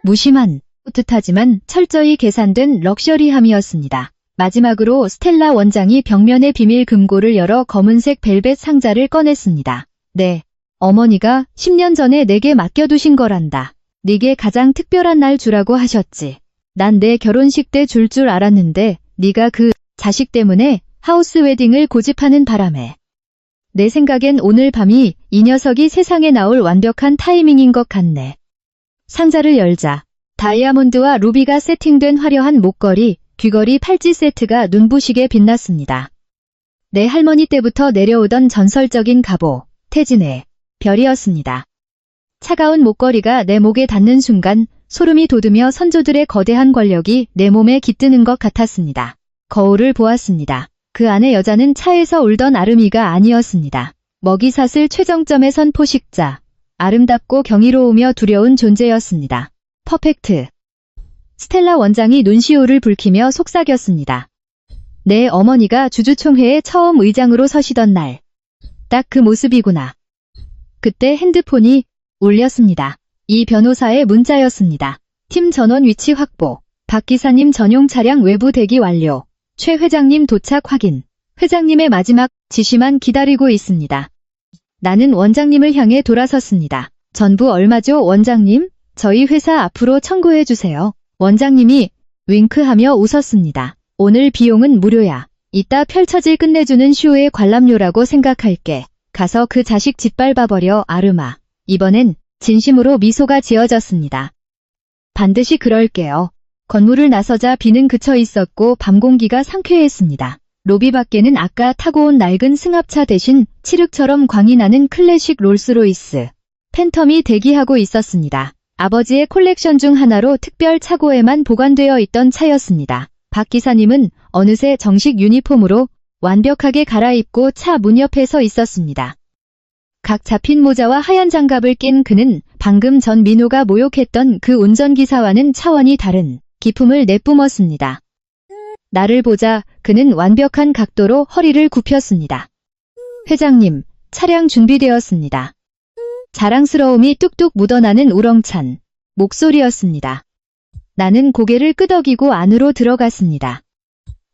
무심한, 풋풋하지만 철저히 계산된 럭셔리함이었습니다. 마지막으로 스텔라 원장이 벽면의 비밀 금고를 열어 검은색 벨벳 상자를 꺼냈습니다. 네, 어머니가 10년 전에 내게 맡겨두신 거란다. 네게 가장 특별한 날 주라고 하셨지. 난 내 결혼식 때 줄 알았는데 네가 그 자식 때문에 하우스 웨딩을 고집하는 바람에. 내 생각엔 오늘 밤이 이 녀석이 세상에 나올 완벽한 타이밍인 것 같네. 상자를 열자 다이아몬드와 루비가 세팅된 화려한 목걸이, 귀걸이, 팔찌 세트가 눈부시게 빛났습니다. 내 할머니 때부터 내려오던 전설적인 갑오, 태진의 별이었습니다. 차가운 목걸이가 내 목에 닿는 순간 소름이 돋으며 선조들의 거대한 권력이 내 몸에 깃드는 것 같았습니다. 거울을 보았습니다. 그 안의 여자는 차에서 울던 아름이가 아니었습니다. 먹이사슬 최정점에 선 포식자, 아름답고 경이로우며 두려운 존재였습니다. 퍼펙트. 스텔라 원장이 눈시울을 붉히며 속삭였습니다. 내 어머니가 주주총회에 처음 의장으로 서시던 날. 딱 그 모습이구나. 그때 핸드폰이 울렸습니다. 이 변호사의 문자였습니다. 팀 전원 위치 확보. 박 기사님 전용 차량 외부 대기 완료. 최 회장님 도착 확인. 회장님의 마지막 지시만 기다리고 있습니다. 나는 원장님을 향해 돌아섰습니다. 전부 얼마죠, 원장님? 저희 회사 앞으로 청구해주세요. 원장님이 윙크하며 웃었습니다. 오늘 비용은 무료야. 이따 펼쳐질 끝내주는 쇼의 관람료라고 생각할게. 가서 그 자식 짓밟아버려, 아르마. 이번엔 진심으로 미소가 지어졌습니다. 반드시 그럴게요. 건물을 나서자 비는 그쳐 있었고 밤 공기가 상쾌했습니다. 로비 밖에는 아까 타고 온 낡은 승합차 대신 칠흑처럼 광이 나는 클래식 롤스로이스 팬텀이 대기하고 있었습니다. 아버지의 콜렉션 중 하나로 특별 차고에만 보관되어 있던 차였습니다. 박 기사님은 어느새 정식 유니폼으로 완벽하게 갈아입고 차 문 옆에 서 있었습니다. 각 잡힌 모자와 하얀 장갑을 낀 그는 방금 전 민호가 모욕했던 그 운전기사와는 차원이 다른 기품을 내뿜었습니다. 나를 보자 그는 완벽한 각도로 허리를 굽혔습니다. 회장님, 차량 준비되었습니다. 자랑스러움이 뚝뚝 묻어나는 우렁찬 목소리였습니다. 나는 고개를 끄덕이고 안으로 들어갔습니다.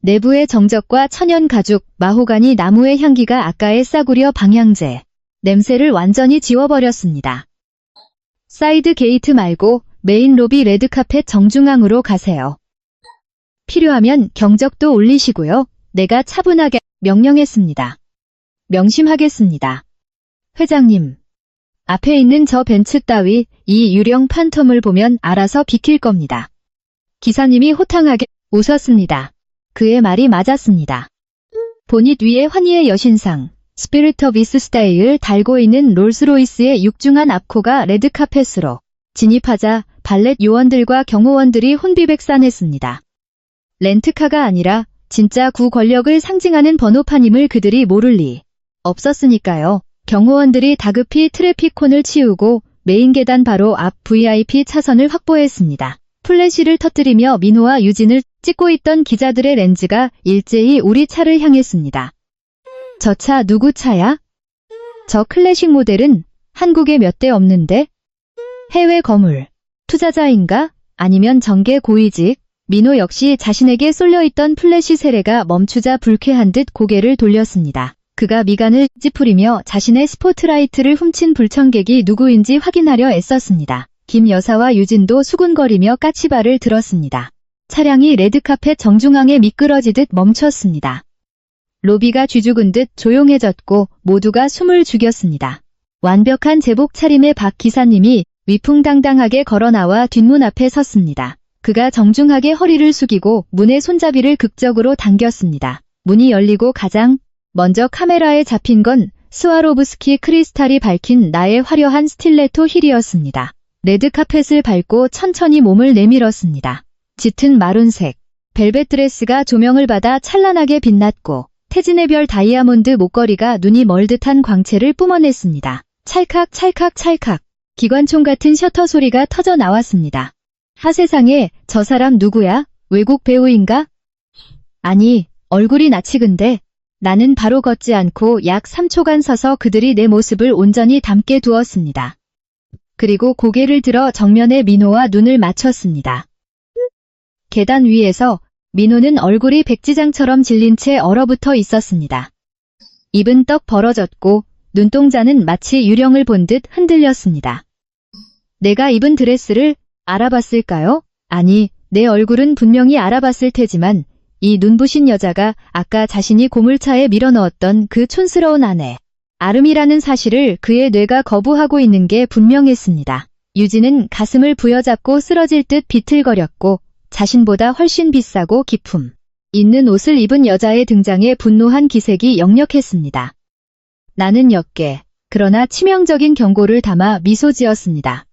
내부의 정적과 천연 가죽, 마호가니 나무의 향기가 아까의 싸구려 방향제 냄새를 완전히 지워버렸습니다. 사이드 게이트 말고 메인 로비 레드카펫 정중앙으로 가세요. 필요하면 경적도 올리시고요. 내가 차분하게 명령했습니다. 명심하겠습니다. 회장님, 앞에 있는 저 벤츠 따위 이 유령 판텀을 보면 알아서 비킬 겁니다. 기사님이 호탕하게 웃었습니다. 그의 말이 맞았습니다. 보닛 위에 환희의 여신상, 스피릿 오브 이스 스타일을 달고 있는 롤스로이스의 육중한 앞코가 레드카펫으로 진입하자 발렛 요원들과 경호원들이 혼비백산했습니다. 렌트카가 아니라 진짜 구 권력을 상징하는 번호판임을 그들이 모를 리 없었으니까요. 경호원들이 다급히 트래픽콘을 치우고 메인 계단 바로 앞 VIP 차선을 확보했습니다. 플래시를 터뜨리며 민호와 유진을 찍고 있던 기자들의 렌즈가 일제히 우리 차를 향했습니다. 저 차 누구 차야? 저 클래식 모델은 한국에 몇 대 없는데? 해외 거물, 투자자인가? 아니면 정계 고위직? 민호 역시 자신에게 쏠려있던 플래시 세례가 멈추자 불쾌한 듯 고개를 돌렸습니다. 그가 미간을 찌푸리며 자신의 스포트라이트를 훔친 불청객이 누구인지 확인하려 애썼습니다. 김 여사와 유진도 수군거리며 까치발을 들었습니다. 차량이 레드카펫 정중앙에 미끄러지듯 멈췄습니다. 로비가 쥐죽은 듯 조용해졌고 모두가 숨을 죽였습니다. 완벽한 제복 차림의 박 기사님이 위풍당당하게 걸어나와 뒷문 앞에 섰습니다. 그가 정중하게 허리를 숙이고 문의 손잡이를 극적으로 당겼습니다. 문이 열리고 가장 먼저 카메라에 잡힌 건 스와로브스키 크리스탈이 밝힌 나의 화려한 스틸레토 힐이었습니다. 레드카펫을 밟고 천천히 몸을 내밀었습니다. 짙은 마룬색 벨벳 드레스가 조명을 받아 찬란하게 빛났고 태진의 별 다이아몬드 목걸이가 눈이 멀 듯한 광채를 뿜어냈습니다. 찰칵 찰칵 찰칵 기관총 같은 셔터 소리가 터져 나왔습니다. 하세상에 저 사람 누구야? 외국 배우인가? 아니, 얼굴이 낯익은데 나는 바로 걷지 않고 약 3초간 서서 그들이 내 모습을 온전히 담게 두었습니다. 그리고 고개를 들어 정면에 민호와 눈을 맞췄습니다. 계단 위에서 민호는 얼굴이 백지장처럼 질린 채 얼어붙어 있었습니다. 입은 떡 벌어졌고 눈동자는 마치 유령을 본 듯 흔들렸습니다. 내가 입은 드레스를 알아봤을까요? 아니, 내 얼굴은 분명히 알아봤을 테지만 이 눈부신 여자가 아까 자신이 고물차에 밀어넣었던 그 촌스러운 아내 아름이라는 사실을 그의 뇌가 거부하고 있는 게 분명했습니다. 유진은 가슴을 부여잡고 쓰러질 듯 비틀거렸고 자신보다 훨씬 비싸고 기품 있는 옷을 입은 여자의 등장에 분노한 기색이 역력했습니다. 나는 역게 그러나 치명적인 경고를 담아 미소 지었습니다.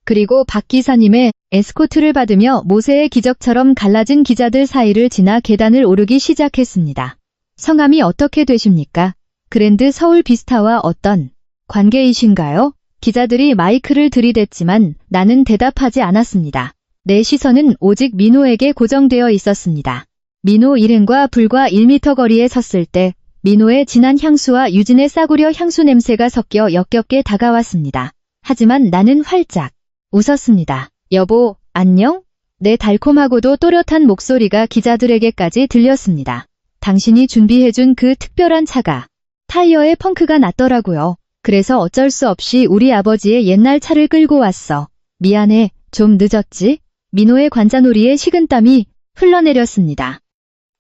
그리고 박 기사님의 에스코트를 받으며 모세의 기적처럼 갈라진 기자들 사이를 지나 계단을 오르기 시작했습니다. 성함이 어떻게 되십니까? 그랜드 서울 비스타와 어떤 관계이신가요? 기자들이 마이크를 들이댔지만 나는 대답하지 않았습니다. 내 시선은 오직 민호에게 고정되어 있었습니다. 민호 일행과 불과 1m 거리에 섰을 때 민호의 진한 향수와 유진의 싸구려 향수 냄새가 섞여 역겹게 다가왔습니다. 하지만 나는 활짝 웃었습니다. 여보, 안녕? 내 달콤하고도 또렷한 목소리가 기자들에게까지 들렸습니다. 당신이 준비해준 그 특별한 차가 타이어에 펑크가 났더라고요. 그래서 어쩔 수 없이 우리 아버지의 옛날 차를 끌고 왔어. 미안해, 좀 늦었지? 민호의 관자놀이에 식은땀이 흘러내렸습니다.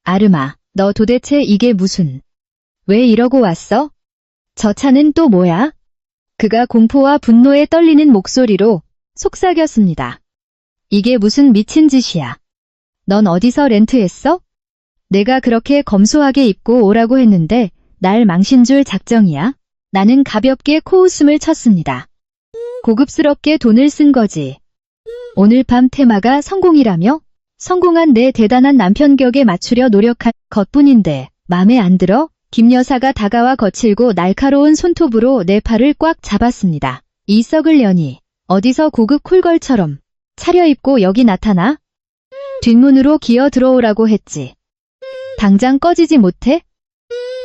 아름아, 너 도대체 이게 무슨... 왜 이러고 왔어? 저 차는 또 뭐야? 그가 공포와 분노에 떨리는 목소리로 속삭였습니다. 이게 무슨 미친 짓이야. 넌 어디서 렌트했어? 내가 그렇게 검소하게 입고 오라고 했는데 날 망신 줄 작정이야? 나는 가볍게 코웃음을 쳤습니다. 고급스럽게 돈을 쓴 거지. 오늘 밤 테마가 성공이라며? 성공한 내 대단한 남편 격에 맞추려 노력한 것뿐인데 맘에 안 들어? 김 여사가 다가와 거칠고 날카로운 손톱으로 내 팔을 꽉 잡았습니다. 이 썩을 년이 어디서 고급 콜걸처럼 차려입고 여기 나타나? 뒷문으로 기어 들어오라고 했지. 당장 꺼지지 못해?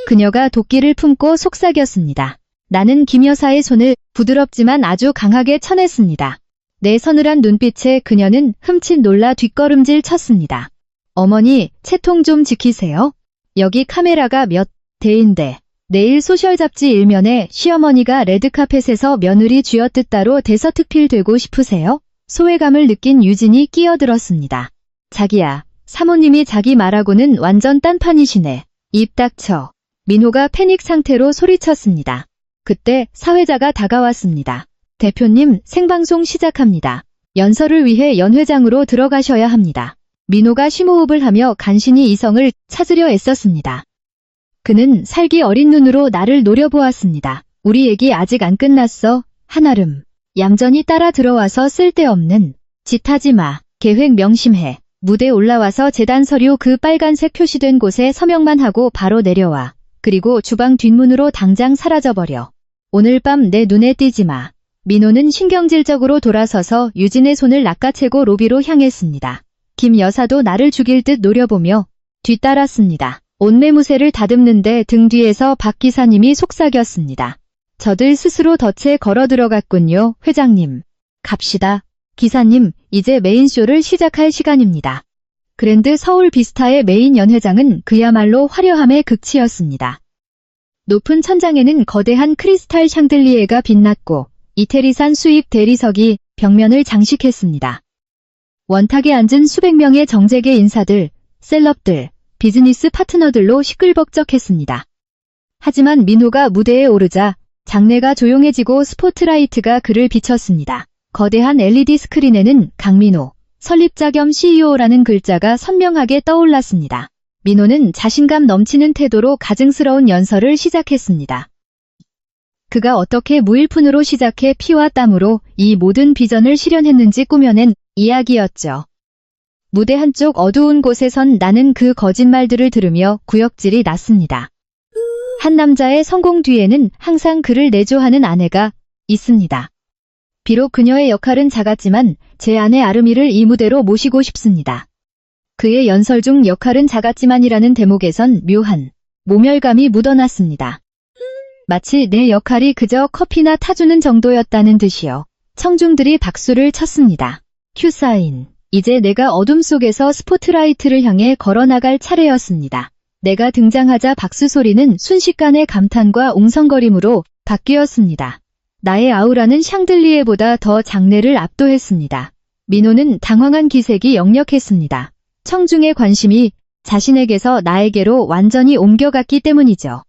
그녀가 도끼를 품고 속삭였습니다. 나는 김 여사의 손을 부드럽지만 아주 강하게 쳐냈습니다. 내 서늘한 눈빛에 그녀는 흠칫 놀라 뒷걸음질 쳤습니다. 어머니, 채통 좀 지키세요. 여기 카메라가 몇 대인데. 내일 소셜 잡지 일면에 시어머니가 레드카펫에서 며느리 쥐어뜯다로 대서특필되고 싶으세요? 소외감을 느낀 유진이 끼어들었습니다. 자기야, 사모님이 자기 말하고는 완전 딴판이시네. 입 닥쳐. 민호가 패닉 상태로 소리쳤습니다. 그때 사회자가 다가왔습니다. 대표님, 생방송 시작합니다. 연설을 위해 연회장으로 들어가셔야 합니다. 민호가 심호흡을 하며 간신히 이성을 찾으려 애썼습니다. 그는 살기 어린 눈으로 나를 노려보았습니다. 우리 얘기 아직 안 끝났어, 한아름. 얌전히 따라 들어와서 쓸데없는 짓 하지 마. 계획 명심해. 무대 올라와서 재단 서류 그 빨간색 표시된 곳에 서명만 하고 바로 내려와. 그리고 주방 뒷문으로 당장 사라져버려. 오늘 밤 내 눈에 띄지 마. 민호는 신경질적으로 돌아서서 유진의 손을 낚아채고 로비로 향했습니다. 김 여사도 나를 죽일 듯 노려보며 뒤따랐습니다. 옷매무새를 다듬는데 등 뒤에서 박 기사님이 속삭였습니다. 저들 스스로 덫에 걸어 들어갔군요, 회장님. 갑시다. 기사님, 이제 메인쇼를 시작할 시간입니다. 그랜드 서울 비스타의 메인 연회장은 그야말로 화려함의 극치였습니다. 높은 천장에는 거대한 크리스탈 샹들리에가 빛났고 이태리산 수입 대리석이 벽면을 장식했습니다. 원탁에 앉은 수백 명의 정재계 인사들, 셀럽들, 비즈니스 파트너들로 시끌벅적했습니다. 하지만 민호가 무대에 오르자 장내가 조용해지고 스포트라이트가 그를 비쳤습니다. 거대한 LED 스크린에는 강민호, 설립자 겸 CEO라는 글자가 선명하게 떠올랐습니다. 민호는 자신감 넘치는 태도로 가증스러운 연설을 시작했습니다. 그가 어떻게 무일푼으로 시작해 피와 땀으로 이 모든 비전을 실현했는지 꾸며낸 이야기였죠. 무대 한쪽 어두운 곳에선 나는 그 거짓말들을 들으며 구역질이 났습니다. 한 남자의 성공 뒤에는 항상 그를 내조하는 아내가 있습니다. 비록 그녀의 역할은 작았지만 제 아내 아름이를 이 무대로 모시고 싶습니다. 그의 연설 중 역할은 작았지만이라는 대목에선 묘한 모멸감이 묻어났습니다. 마치 내 역할이 그저 커피나 타주는 정도였다는 듯이요. 청중들이 박수를 쳤습니다. 큐사인. 이제 내가 어둠 속에서 스포트라이트를 향해 걸어나갈 차례였습니다. 내가 등장하자 박수 소리는 순식간에 감탄과 웅성거림으로 바뀌었습니다. 나의 아우라는 샹들리에보다 더 장래를 압도했습니다. 민호는 당황한 기색이 역력했습니다. 청중의 관심이 자신에게서 나에게로 완전히 옮겨갔기 때문이죠.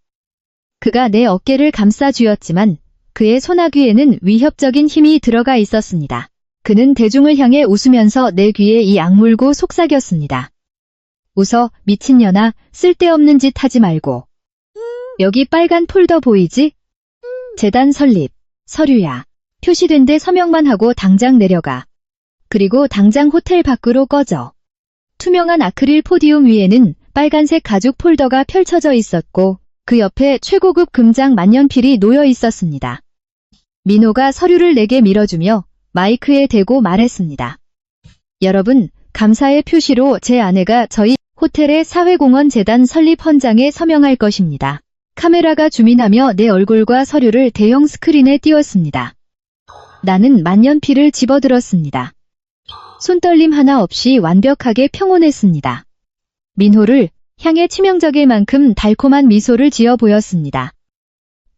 그가 내 어깨를 감싸 쥐었지만 그의 소나귀에는 위협적인 힘이 들어가 있었습니다. 그는 대중을 향해 웃으면서 내 귀에 이 악물고 속삭였습니다. 웃어, 미친년아, 쓸데없는 짓 하지 말고. 여기 빨간 폴더 보이지? 재단 설립, 서류야. 표시된 데 서명만 하고 당장 내려가. 그리고 당장 호텔 밖으로 꺼져. 투명한 아크릴 포디움 위에는 빨간색 가죽 폴더가 펼쳐져 있었고 그 옆에 최고급 금장 만년필이 놓여 있었습니다. 민호가 서류를 내게 밀어주며 마이크에 대고 말했습니다. 여러분, 감사의 표시로 제 아내가 저희 호텔의 사회공헌 재단 설립 헌장에 서명할 것입니다. 카메라가 줌인하며 내 얼굴과 서류를 대형 스크린에 띄웠습니다. 나는 만년필을 집어들었습니다. 손떨림 하나 없이 완벽하게 평온했습니다. 민호를 향해 치명적일 만큼 달콤한 미소를 지어 보였습니다.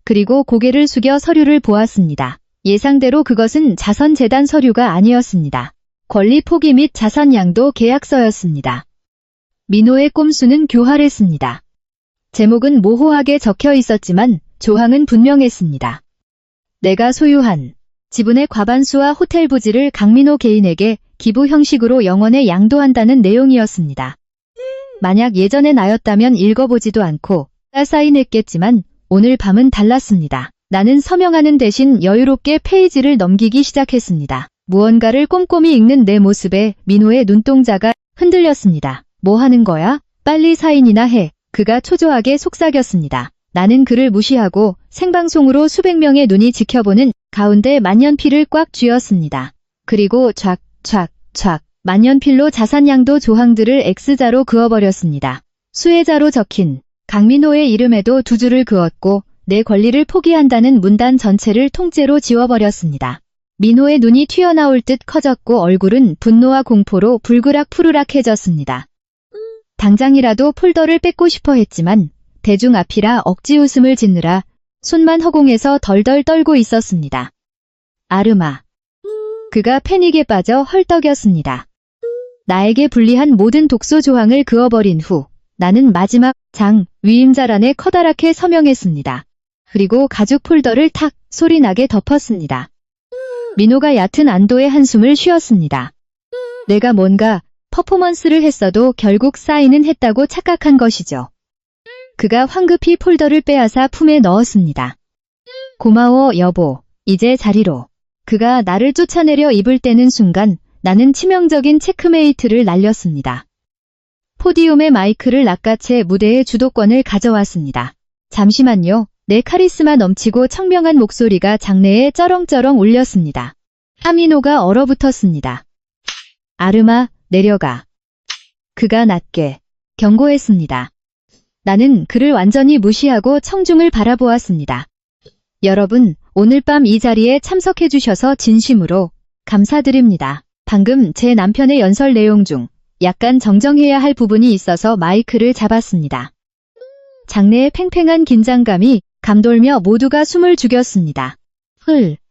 그리고 고개를 숙여 서류를 보았습니다. 예상대로 그것은 자선재단 서류가 아니었습니다. 권리 포기 및 자산 양도 계약서였습니다. 민호의 꼼수는 교활했습니다. 제목은 모호하게 적혀 있었지만 조항은 분명했습니다. 내가 소유한 지분의 과반수와 호텔 부지를 강민호 개인에게 기부 형식으로 영원에 양도한다는 내용이었습니다. 만약 예전에 나였다면 읽어보지도 않고 사인했겠지만 오늘 밤은 달랐습니다. 나는 서명하는 대신 여유롭게 페이지를 넘기기 시작했습니다. 무언가를 꼼꼼히 읽는 내 모습에 민호의 눈동자가 흔들렸습니다. 뭐 하는 거야? 빨리 사인이나 해. 그가 초조하게 속삭였습니다. 나는 그를 무시하고 생방송으로 수백 명의 눈이 지켜보는 가운데 만년필을 꽉 쥐었습니다. 그리고 촥 만년필로 자산양도 조항들을 X자로 그어버렸습니다. 수혜자로 적힌 강민호의 이름에도 두 줄을 그었고 내 권리를 포기한다는 문단 전체를 통째로 지워버렸습니다. 민호의 눈이 튀어나올 듯 커졌고 얼굴은 분노와 공포로 불그락푸르락해졌습니다. 당장이라도 폴더를 뺏고 싶어 했지만 대중 앞이라 억지 웃음을 짓느라 손만 허공에서 덜덜 떨고 있었습니다. 아르마. 그가 패닉에 빠져 헐떡였습니다. 나에게 불리한 모든 독소 조항을 그어버린 후 나는 마지막 장 위임자란에 커다랗게 서명했습니다. 그리고 가죽 폴더를 탁 소리나게 덮었습니다. 민호가 얕은 안도의 한숨을 쉬었습니다. 내가 뭔가 퍼포먼스를 했어도 결국 사인은 했다고 착각한 것이죠. 그가 황급히 폴더를 빼앗아 품에 넣었습니다. 고마워 여보. 이제 자리로. 그가 나를 쫓아내려 입을 떼는 순간 나는 치명적인 체크메이트를 날렸습니다. 포디움의 마이크를 낚아채 무대의 주도권을 가져왔습니다. 잠시만요. 내 카리스마 넘치고 청명한 목소리가 장내에 쩌렁쩌렁 울렸습니다. 하민호가 얼어붙었습니다. 아르마, 내려가. 그가 낮게 경고했습니다. 나는 그를 완전히 무시하고 청중을 바라보았습니다. 여러분, 오늘 밤 이 자리에 참석해주셔서 진심으로 감사드립니다. 방금 제 남편의 연설 내용 중 약간 정정해야 할 부분이 있어서 마이크를 잡았습니다. 장내의 팽팽한 긴장감이 감돌며 모두가 숨을 죽였습니다.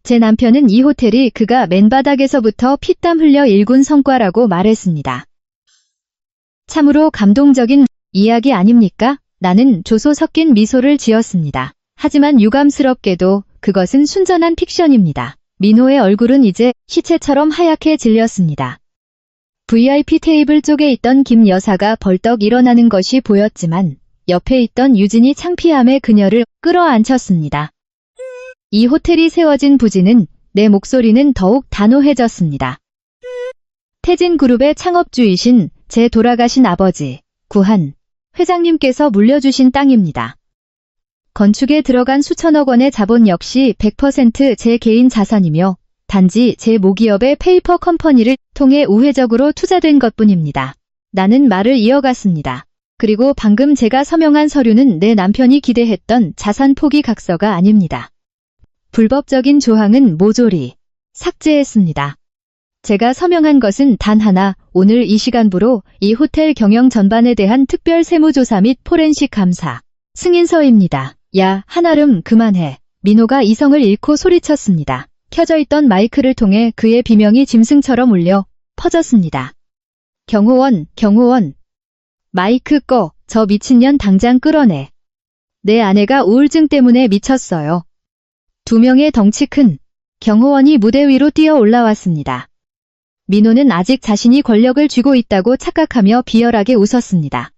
제 남편은 이 호텔이 그가 맨바닥에서부터 피땀 흘려 일군 성과라고 말했습니다. 참으로 감동적인 이야기 아닙니까? 나는 조소 섞인 미소를 지었습니다. 하지만 유감스럽게도 그것은 순전한 픽션입니다. 민호의 얼굴은 이제 시체처럼 하얗게 질렸습니다. VIP 테이블 쪽에 있던 김 여사가 벌떡 일어나는 것이 보였지만 옆에 있던 유진이 창피함에 그녀를 끌어안쳤습니다. 이 호텔이 세워진 부지는 내 목소리는 더욱 단호해졌습니다. 태진그룹의 창업주이신 제 돌아가신 아버지 구한 회장님께서 물려주신 땅입니다. 건축에 들어간 수천억 원의 자본 역시 100% 제 개인 자산이며 단지 제 모기업의 페이퍼 컴퍼니를 통해 우회적으로 투자된 것뿐입니다. 나는 말을 이어갔습니다. 그리고 방금 제가 서명한 서류는 내 남편이 기대했던 자산 포기 각서가 아닙니다. 불법적인 조항은 모조리 삭제했습니다. 제가 서명한 것은 단 하나, 오늘 이 시간부로 이 호텔 경영 전반에 대한 특별 세무조사 및 포렌식 감사 승인서입니다. 야, 한아름 그만해. 민호가 이성을 잃고 소리쳤습니다. 켜져 있던 마이크를 통해 그의 비명이 짐승처럼 울려 퍼졌습니다. 경호원. 마이크 꺼. 저 미친년 당장 끌어내. 내 아내가 우울증 때문에 미쳤어요. 두 명의 덩치 큰 경호원이 무대 위로 뛰어 올라왔습니다. 민호는 아직 자신이 권력을 쥐고 있다고 착각하며 비열하게 웃었습니다.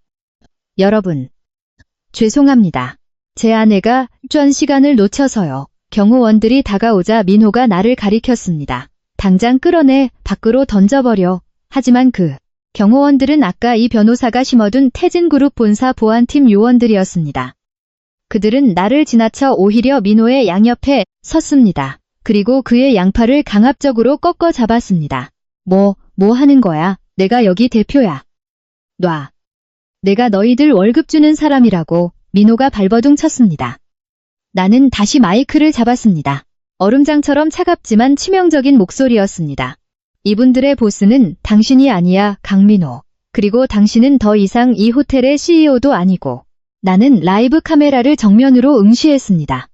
여러분, 죄송합니다. 제 아내가 쫀 시간을 놓쳐서요. 경호원들이 다가오자 민호가 나를 가리켰습니다. 당장 끌어내, 밖으로 던져버려. 하지만 그 경호원들은 아까 이 변호사가 심어둔 태진그룹 본사 보안팀 요원들이었습니다. 그들은 나를 지나쳐 오히려 민호의 양옆에 섰습니다. 그리고 그의 양팔을 강압적으로 꺾어 잡았습니다. 뭐 하는 거야? 내가 여기 대표야. 놔. 내가 너희들 월급 주는 사람이라고. 민호가 발버둥 쳤습니다. 나는 다시 마이크를 잡았습니다. 얼음장처럼 차갑지만 치명적인 목소리였습니다. 이분들의 보스는 당신이 아니야, 강민호. 그리고 당신은 더 이상 이 호텔의 CEO도 아니고. 나는 라이브 카메라를 정면으로 응시했습니다.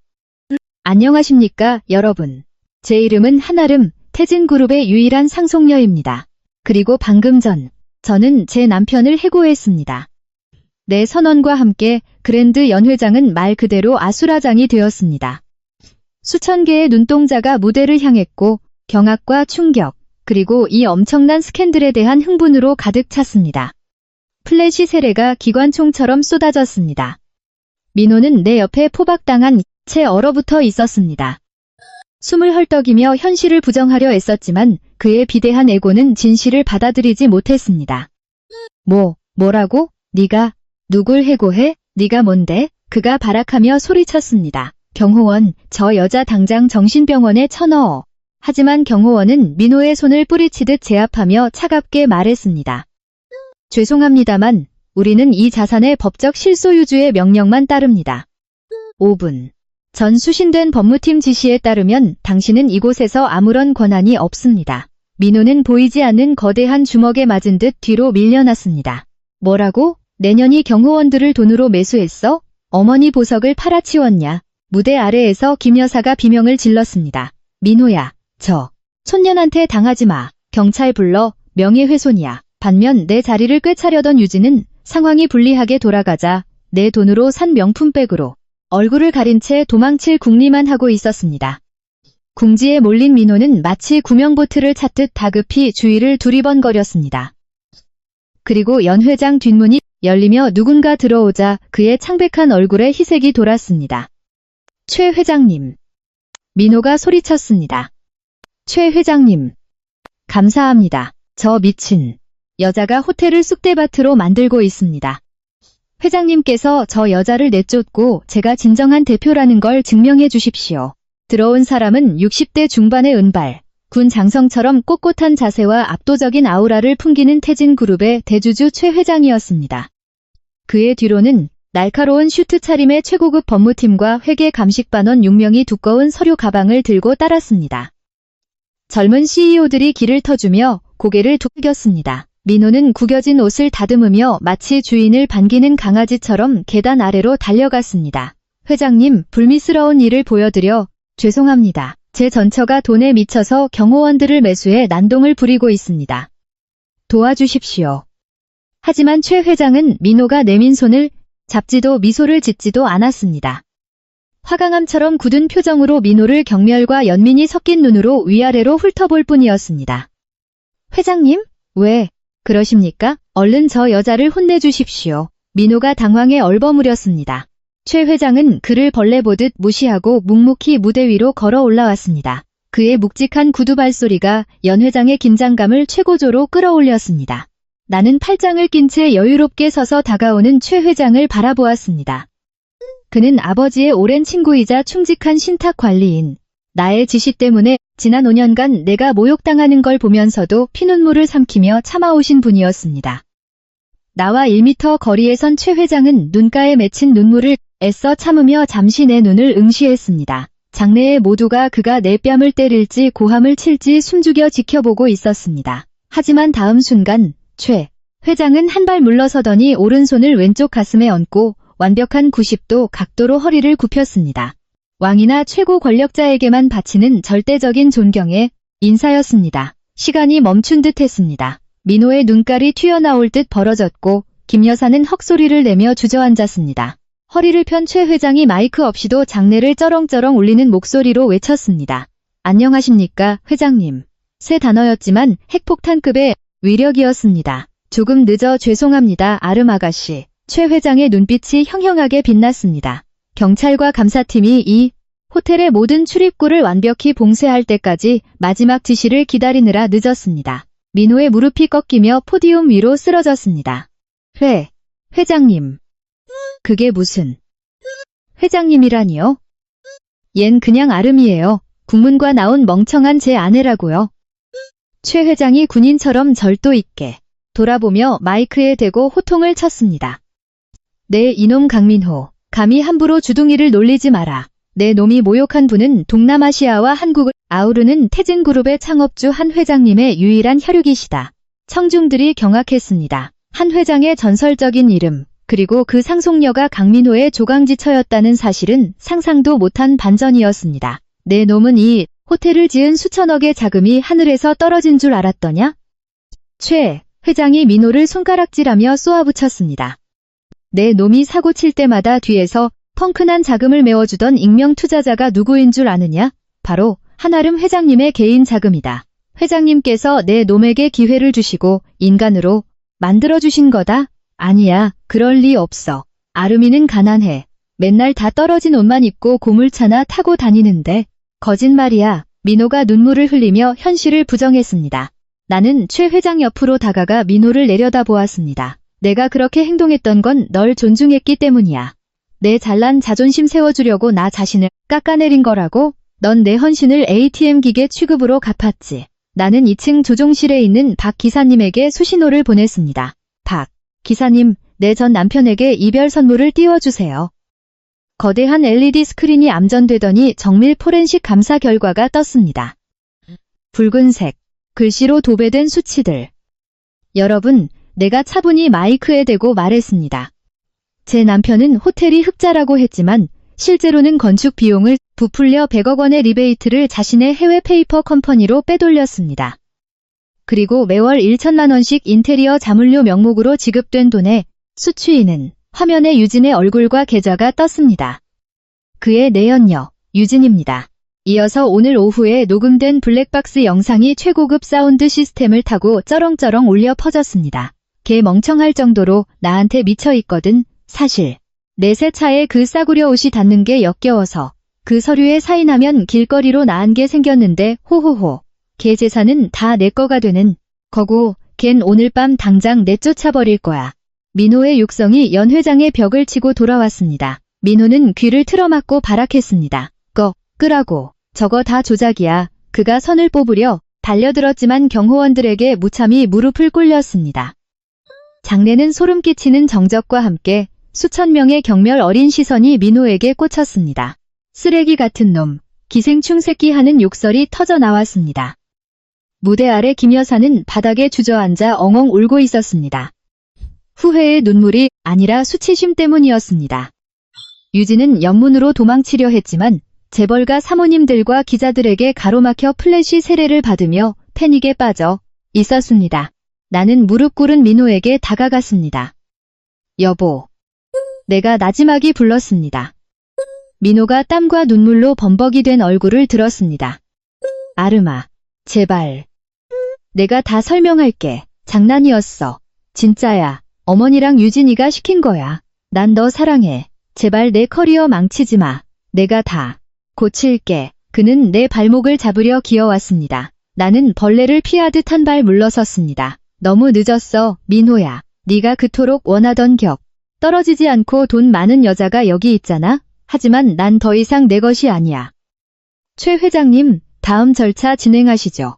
안녕하십니까, 여러분. 제 이름은 한아름, 태진그룹의 유일한 상속녀입니다. 그리고 방금 전, 저는 제 남편을 해고했습니다. 내 선언과 함께 그랜드 연회장은 말 그대로 아수라장이 되었습니다. 수천 개의 눈동자가 무대를 향했고 경악과 충격, 그리고 이 엄청난 스캔들에 대한 흥분으로 가득 찼습니다. 플래시 세례가 기관총처럼 쏟아졌습니다. 민호는 내 옆에 포박당한 채 얼어붙어 있었습니다. 숨을 헐떡이며 현실을 부정하려 애썼지만 그의 비대한 에고는 진실을 받아들이지 못했습니다. 뭐라고? 네가 누굴 해고해? 네가 뭔데? 그가 발악하며 소리쳤습니다. 경호원, 저 여자 당장 정신병원에 쳐넣어. 하지만 경호원은 민호의 손을 뿌리치듯 제압하며 차갑게 말했습니다. 죄송합니다만 우리는 이 자산의 법적 실소유주의 명령만 따릅니다. 5분. 전 수신된 법무팀 지시에 따르면 당신은 이곳에서 아무런 권한이 없습니다. 민호는 보이지 않는 거대한 주먹에 맞은 듯 뒤로 밀려났습니다. 뭐라고? 내년이 경호원들을 돈으로 매수했어? 어머니 보석을 팔아치웠냐? 무대 아래에서 김 여사가 비명을 질렀습니다. 민호야, 저 촌년한테 당하지 마. 경찰 불러. 명예훼손이야. 반면 내 자리를 꿰차려던 유진은 상황이 불리하게 돌아가자 내 돈으로 산 명품백으로 얼굴을 가린 채 도망칠 궁리만 하고 있었습니다. 궁지에 몰린 민호는 마치 구명보트를 찾듯 다급히 주위를 두리번거렸습니다. 그리고 연 회장 뒷문이 열리며 누군가 들어오자 그의 창백한 얼굴에 희색이 돌았습니다. 최 회장님. 민호가 소리쳤습니다. 최 회장님. 감사합니다. 저 미친 여자가 호텔을 쑥대밭으로 만들고 있습니다. 회장님께서 저 여자를 내쫓고 제가 진정한 대표라는 걸 증명해 주십시오. 들어온 사람은 60대 중반의 은발, 군 장성처럼 꼿꼿한 자세와 압도적인 아우라를 풍기는 태진그룹의 대주주 최 회장이었습니다. 그의 뒤로는 날카로운 슈트 차림의 최고급 법무팀과 회계 감식반원 6명이 두꺼운 서류 가방을 들고 따랐습니다. 젊은 CEO들이 길을 터주며 고개를 숙였습니다. 민호는 구겨진 옷을 다듬으며 마치 주인을 반기는 강아지처럼 계단 아래로 달려갔습니다. 회장님, 불미스러운 일을 보여드려 죄송합니다. 제 전처가 돈에 미쳐서 경호원들을 매수해 난동을 부리고 있습니다. 도와주십시오. 하지만 최 회장은 민호가 내민 손을 잡지도 미소를 짓지도 않았습니다. 화강암처럼 굳은 표정으로 민호를 경멸과 연민이 섞인 눈으로 위아래로 훑어볼 뿐이었습니다. 회장님? 왜 그러십니까? 얼른 저 여자를 혼내주십시오. 민호가 당황해 얼버무렸습니다. 최 회장은 그를 벌레 보듯 무시하고 묵묵히 무대 위로 걸어 올라왔습니다. 그의 묵직한 구두 발소리가 연 회장의 긴장감을 최고조로 끌어올렸습니다. 나는 팔짱을 낀 채 여유롭게 서서 다가오는 최 회장을 바라보았습니다. 그는 아버지의 오랜 친구이자 충직한 신탁 관리인. 나의 지시 때문에 지난 5년간 내가 모욕당하는 걸 보면서도 피눈물을 삼키며 참아오신 분이었습니다. 나와 1m 거리에 선 최 회장은 눈가에 맺힌 눈물을 애써 참으며 잠시 내 눈을 응시했습니다. 장내에 모두가 그가 내 뺨을 때릴지 고함을 칠지 숨죽여 지켜보고 있었습니다. 하지만 다음 순간 최 회장은 한 발 물러서더니 오른손을 왼쪽 가슴에 얹고 완벽한 90도 각도로 허리를 굽혔습니다. 왕이나 최고 권력자에게만 바치는 절대적인 존경의 인사였습니다. 시간이 멈춘 듯 했습니다. 민호의 눈깔이 튀어나올 듯 벌어졌고 김 여사는 헉소리를 내며 주저앉았습니다. 허리를 편 최 회장이 마이크 없이도 장내를 쩌렁쩌렁 울리는 목소리로 외쳤습니다. 안녕하십니까, 회장님. 세 단어였지만 핵폭탄급의 위력이었습니다. 조금 늦어 죄송합니다, 아름 아가씨. 최 회장의 눈빛이 형형하게 빛났습니다. 경찰과 감사팀이 이 호텔의 모든 출입구를 완벽히 봉쇄할 때까지 마지막 지시를 기다리느라 늦었습니다. 민호의 무릎이 꺾이며 포디움 위로 쓰러졌습니다. 회장님. 그게 무슨... 회장님이라니요? 얜 그냥 아름이에요. 국문과 나온 멍청한 제 아내라고요. 최 회장이 군인처럼 절도 있게 돌아보며 마이크에 대고 호통을 쳤습니다. 네, 이놈 강민호. 감히 함부로 주둥이를 놀리지 마라. 내 놈이 모욕한 분은 동남아시아와 한국을 아우르는 태진그룹의 창업주 한 회장님의 유일한 혈육이시다. 청중들이 경악했습니다. 한 회장의 전설적인 이름, 그리고 그 상속녀가 강민호의 조강지처였다는 사실은 상상도 못한 반전이었습니다. 내 놈은 이 호텔을 지은 수천억의 자금이 하늘에서 떨어진 줄 알았더냐? 최 회장이 민호를 손가락질하며 쏘아붙였습니다. 내 놈이 사고 칠 때마다 뒤에서 펑크난 자금을 메워주던 익명 투자자가 누구인 줄 아느냐? 바로 한아름 회장님의 개인 자금이다. 회장님께서 내 놈에게 기회를 주시고 인간으로 만들어주신 거다? 아니야, 그럴 리 없어. 아름이는 가난해. 맨날 다 떨어진 옷만 입고 고물차나 타고 다니는데. 거짓말이야. 민호가 눈물을 흘리며 현실을 부정했습니다. 나는 최 회장 옆으로 다가가 민호를 내려다보았습니다. 내가 그렇게 행동했던 건 널 존중했기 때문이야. 내 잘난 자존심 세워주려고 나 자신을 깎아내린 거라고? 넌 내 헌신을 ATM 기계 취급으로 갚았지. 나는 2층 조종실에 있는 박 기사님에게 수신호를 보냈습니다. 박 기사님, 내 전 남편에게 이별 선물을 띄워주세요. 거대한 LED 스크린이 암전되더니 정밀 포렌식 감사 결과가 떴습니다. 붉은색, 글씨로 도배된 수치들. 여러분, 내가 차분히 마이크에 대고 말했습니다. 제 남편은 호텔이 흑자라고 했지만 실제로는 건축 비용을 부풀려 100억 원의 리베이트를 자신의 해외 페이퍼 컴퍼니로 빼돌렸습니다. 그리고 매월 1천만 원씩 인테리어 자문료 명목으로 지급된 돈의 수취인은 화면에 유진의 얼굴과 계좌가 떴습니다. 그의 내연녀, 유진입니다. 이어서 오늘 오후에 녹음된 블랙박스 영상이 최고급 사운드 시스템을 타고 쩌렁쩌렁 울려 퍼졌습니다. 걔 멍청할 정도로 나한테 미쳐 있거든. 사실 내 새 차에 그 싸구려 옷이 닿는 게 역겨워서 그 서류에 사인하면 길거리로 나간 게 생겼는데 호호호. 걔 재산은 다 내 거가 되는 거고 걘 오늘 밤 당장 내쫓아버릴 거야. 민호의 육성이 연 회장의 벽을 치고 돌아왔습니다. 민호는 귀를 틀어막고 발악했습니다. 끄라고. 저거 다 조작이야. 그가 선을 뽑으려 달려들었지만 경호원들에게 무참히 무릎을 꿇렸습니다. 장내는 소름 끼치는 정적과 함께 수천 명의 경멸 어린 시선이 민호에게 꽂혔습니다. 쓰레기 같은 놈, 기생충 새끼 하는 욕설이 터져 나왔습니다. 무대 아래 김 여사는 바닥에 주저앉아 엉엉 울고 있었습니다. 후회의 눈물이 아니라 수치심 때문이었습니다. 유진은 연문으로 도망치려 했지만 재벌가 사모님들과 기자들에게 가로막혀 플래시 세례를 받으며 패닉에 빠져 있었습니다. 나는 무릎 꿇은 민호에게 다가갔습니다. 여보. 내가 나지막이 불렀습니다. 민호가 땀과 눈물로 범벅이 된 얼굴을 들었습니다. 아름아, 제발. 내가 다 설명할게. 장난이었어. 진짜야. 어머니랑 유진이가 시킨 거야. 난 너 사랑해. 제발 내 커리어 망치지 마. 내가 다 고칠게. 그는 내 발목을 잡으려 기어왔습니다. 나는 벌레를 피하듯 한 발 물러섰습니다. 너무 늦었어, 민호야. 네가 그토록 원하던 격. 떨어지지 않고 돈 많은 여자가 여기 있잖아. 하지만 난 더 이상 내 것이 아니야. 최 회장님, 다음 절차 진행하시죠.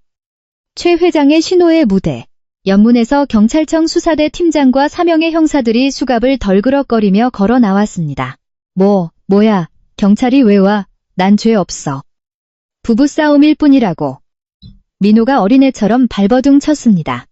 최 회장의 신호의 무대. 연문에서 경찰청 수사대 팀장과 4명의 형사들이 수갑을 덜그럭거리며 걸어 나왔습니다. 뭐야, 경찰이 왜 와? 난 죄 없어. 부부싸움일 뿐이라고. 민호가 어린애처럼 발버둥 쳤습니다.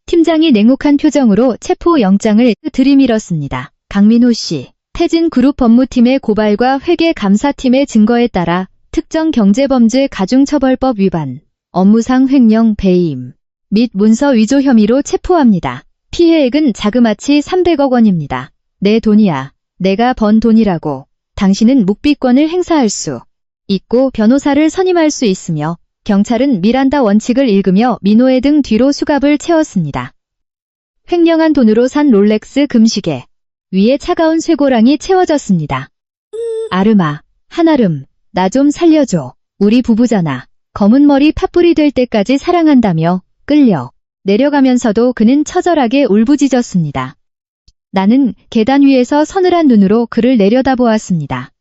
팀장이 냉혹한 표정으로 체포영장을 들이밀었습니다. 강민호 씨, 태진그룹 법무팀의 고발과 회계감사팀의 증거에 따라 특정 경제범죄 가중처벌법 위반, 업무상 횡령 배임 및 문서 위조 혐의로 체포합니다. 피해액은 자그마치 300억 원입니다. 내 돈이야. 내가 번 돈이라고. 당신은 묵비권을 행사할 수 있고 변호사를 선임할 수 있으며 경찰은 미란다 원칙을 읽으며 민호의 등 뒤로 수갑을 채웠습니다. 횡령한 돈으로 산 롤렉스 금시계. 위에 차가운 쇠고랑이 채워졌습니다. 아름아, 한아름, 나 좀 살려줘. 우리 부부잖아. 검은 머리 팥불이 될 때까지 사랑한다며 끌려 내려가면서도 그는 처절하게 울부짖었습니다. 나는 계단 위에서 서늘한 눈으로 그를 내려다보았습니다.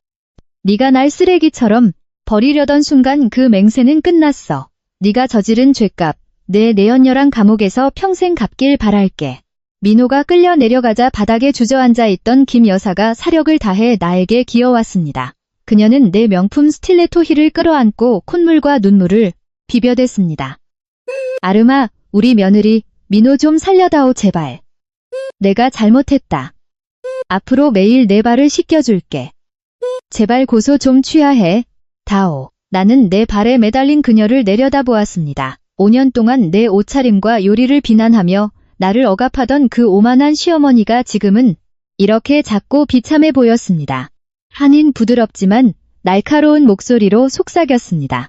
네가 날 쓰레기처럼 버리려던 순간 그 맹세는 끝났어. 네가 저지른 죄값, 내 내연녀랑 감옥에서 평생 갚길 바랄게. 민호가 끌려 내려가자 바닥에 주저앉아 있던 김 여사가 사력을 다해 나에게 기어왔습니다. 그녀는 내 명품 스틸레토 힐을 끌어안고 콧물과 눈물을 비벼댔습니다. 아름아, 우리 며느리 민호 좀 살려다오 제발. 내가 잘못했다. 앞으로 매일 내 발을 씻겨줄게. 제발 고소 좀 취하해. 다오. 나는 내 발에 매달린 그녀를 내려다보았습니다. 5년 동안 내 옷차림과 요리를 비난하며 나를 억압하던 그 오만한 시어머니가 지금은 이렇게 작고 비참해 보였습니다. 한인 부드럽지만 날카로운 목소리로 속삭였습니다.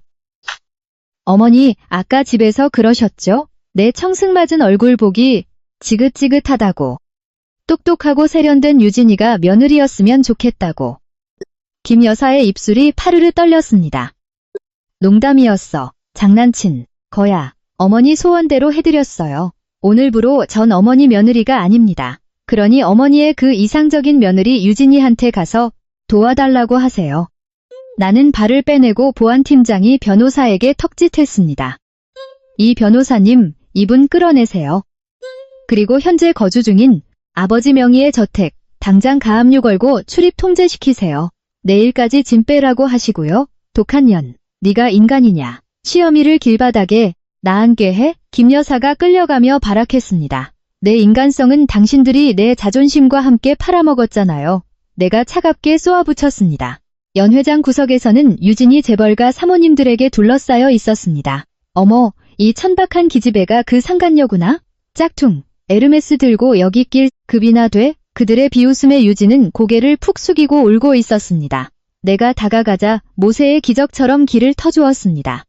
어머니, 아까 집에서 그러셨죠? 내 청승맞은 얼굴 보기 지긋지긋하다고. 똑똑하고 세련된 유진이가 며느리였으면 좋겠다고. 김 여사의 입술이 파르르 떨렸습니다. 농담이었어. 장난친 거야. 어머니 소원대로 해드렸어요. 오늘부로 전 어머니 며느리가 아닙니다. 그러니 어머니의 그 이상적인 며느리 유진이한테 가서 도와달라고 하세요. 나는 발을 빼내고 보안팀장이 변호사에게 턱짓했습니다. 이 변호사님, 이분 끌어내세요. 그리고 현재 거주 중인 아버지 명의의 저택, 당장 가압류 걸고 출입 통제시키세요. 내일까지 짐 빼라고 하시고요. 독한 년, 네가 인간이냐. 시어미를 길바닥에 나앉게 해? 김 여사가 끌려가며 발악했습니다. 내 인간성은 당신들이 내 자존심과 함께 팔아먹었잖아요. 내가 차갑게 쏘아붙였습니다. 연회장 구석에서는 유진이 재벌가 사모님들에게 둘러싸여 있었습니다. 어머, 이 천박한 기집애가 그 상간녀구나? 짝퉁, 에르메스 들고 여기 낄 급이나 돼? 그들의 비웃음에 유진은 고개를 푹 숙이고 울고 있었습니다. 내가 다가가자 모세의 기적처럼 길을 터주었습니다.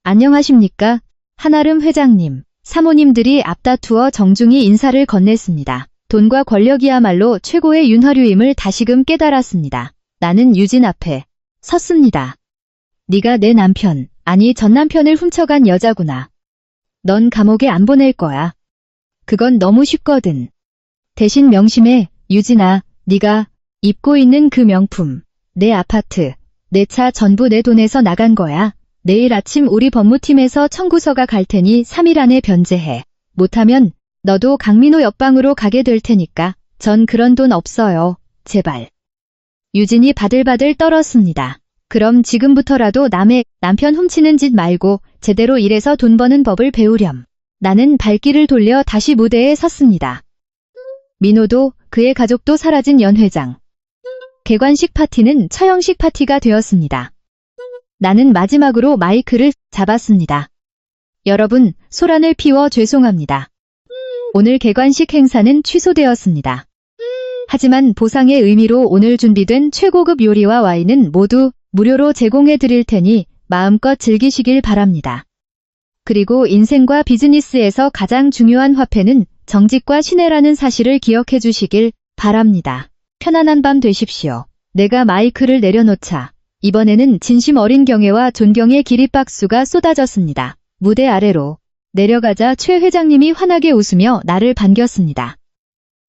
안녕하십니까? 한아름 회장님. 사모님들이 앞다투어 정중히 인사를 건넸습니다. 돈과 권력이야말로 최고의 윤활유임을 다시금 깨달았습니다. 나는 유진 앞에 섰습니다. 네가 내 남편, 아니 전 남편을 훔쳐간 여자구나. 넌 감옥에 안 보낼 거야. 그건 너무 쉽거든. 대신 명심해, 유진아. 네가 입고 있는 그 명품, 내 아파트, 내 차 전부 내 돈에서 나간 거야. 내일 아침 우리 법무팀에서 청구서가 갈 테니 3일 안에 변제해. 못하면 너도 강민호 옆방으로 가게 될 테니까. 전 그런 돈 없어요. 제발. 유진이 바들바들 떨었습니다. 그럼 지금부터라도 남의 남편 훔치는 짓 말고 제대로 일해서 돈 버는 법을 배우렴. 나는 발길을 돌려 다시 무대에 섰습니다. 민호도 그의 가족도 사라진 연회장. 개관식 파티는 처형식 파티가 되었습니다. 나는 마지막으로 마이크를 잡았습니다. 여러분, 소란을 피워 죄송합니다. 오늘 개관식 행사는 취소되었습니다. 하지만 보상의 의미로 오늘 준비된 최고급 요리와 와인은 모두 무료로 제공해 드릴 테니 마음껏 즐기시길 바랍니다. 그리고 인생과 비즈니스에서 가장 중요한 화폐는 정직과 신뢰라는 사실을 기억해 주시길 바랍니다. 편안한 밤 되십시오. 내가 마이크를 내려놓자 이번에는 진심 어린 경애와 존경의 기립박수가 쏟아졌습니다. 무대 아래로 내려가자 최 회장님이 환하게 웃으며 나를 반겼습니다.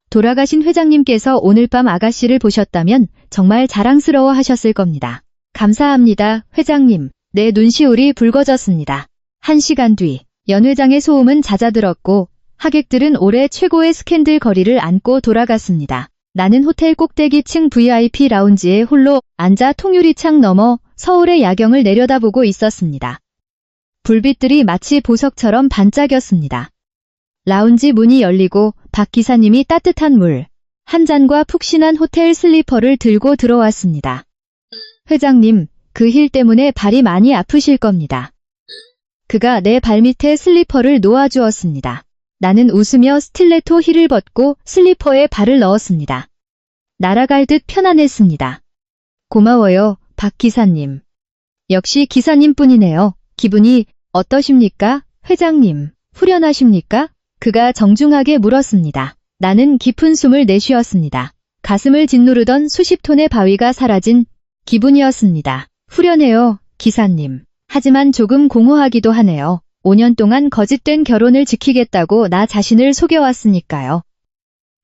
돌아가신 회장님께서 오늘 밤 아가씨를 보셨다면 정말 자랑스러워 하셨을 겁니다. 감사합니다, 회장님. 내 눈시울이 붉어졌습니다. 1시간 뒤, 연 회장의 소음은 잦아들었고 하객들은 올해 최고의 스캔들 거리를 안고 돌아갔습니다. 나는 호텔 꼭대기층 VIP 라운지에 홀로 앉아 통유리창 너머 서울의 야경을 내려다보고 있었습니다. 불빛들이 마치 보석처럼 반짝였습니다. 라운지 문이 열리고 박 기사님이 따뜻한 물 한 잔과 푹신한 호텔 슬리퍼를 들고 들어왔습니다. 회장님, 그 힐 때문에 발이 많이 아프실 겁니다. 그가 내 발밑에 슬리퍼를 놓아주었습니다. 나는 웃으며 스틸레토 힐을 벗고 슬리퍼에 발을 넣었습니다. 날아갈 듯 편안했습니다. 고마워요, 박 기사님. 역시 기사님뿐이네요. 기분이 어떠십니까, 회장님? 후련하십니까? 그가 정중하게 물었습니다. 나는 깊은 숨을 내쉬었습니다. 가슴을 짓누르던 수십 톤의 바위가 사라진 기분이었습니다. 후련해요, 기사님. 하지만 조금 공허하기도 하네요. 5년 동안 거짓된 결혼을 지키겠다고 나 자신을 속여왔으니까요.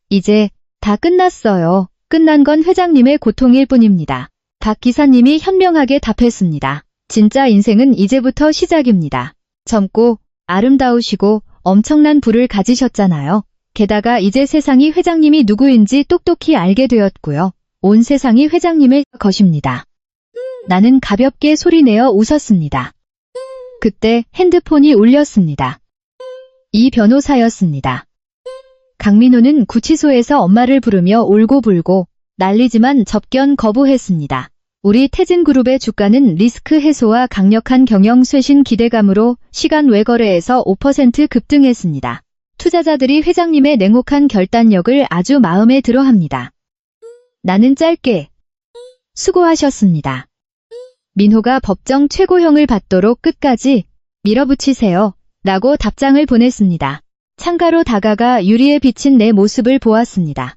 이제 다 끝났어요. 끝난 건 회장님의 고통일 뿐입니다. 박 기사님이 현명하게 답했습니다. 진짜 인생은 이제부터 시작입니다. 젊고 아름다우시고 엄청난 부를 가지셨잖아요. 게다가 이제 세상이 회장님이 누구인지 똑똑히 알게 되었고요. 온 세상이 회장님의 것입니다. 나는 가볍게 소리내어 웃었습니다. 그때 핸드폰이 울렸습니다. 이 변호사였습니다. 강민호는 구치소에서 엄마를 부르며 울고불고 난리지만 접견 거부했습니다. 우리 태진그룹의 주가는 리스크 해소와 강력한 경영 쇄신 기대감으로 시간 외 거래에서 5% 급등했습니다. 투자자들이 회장님의 냉혹한 결단력을 아주 마음에 들어합니다. 나는 짧게 수고하셨습니다. 민호가 법정 최고형을 받도록 끝까지 밀어붙이세요. 라고 답장을 보냈습니다. 창가로 다가가 유리에 비친 내 모습을 보았습니다.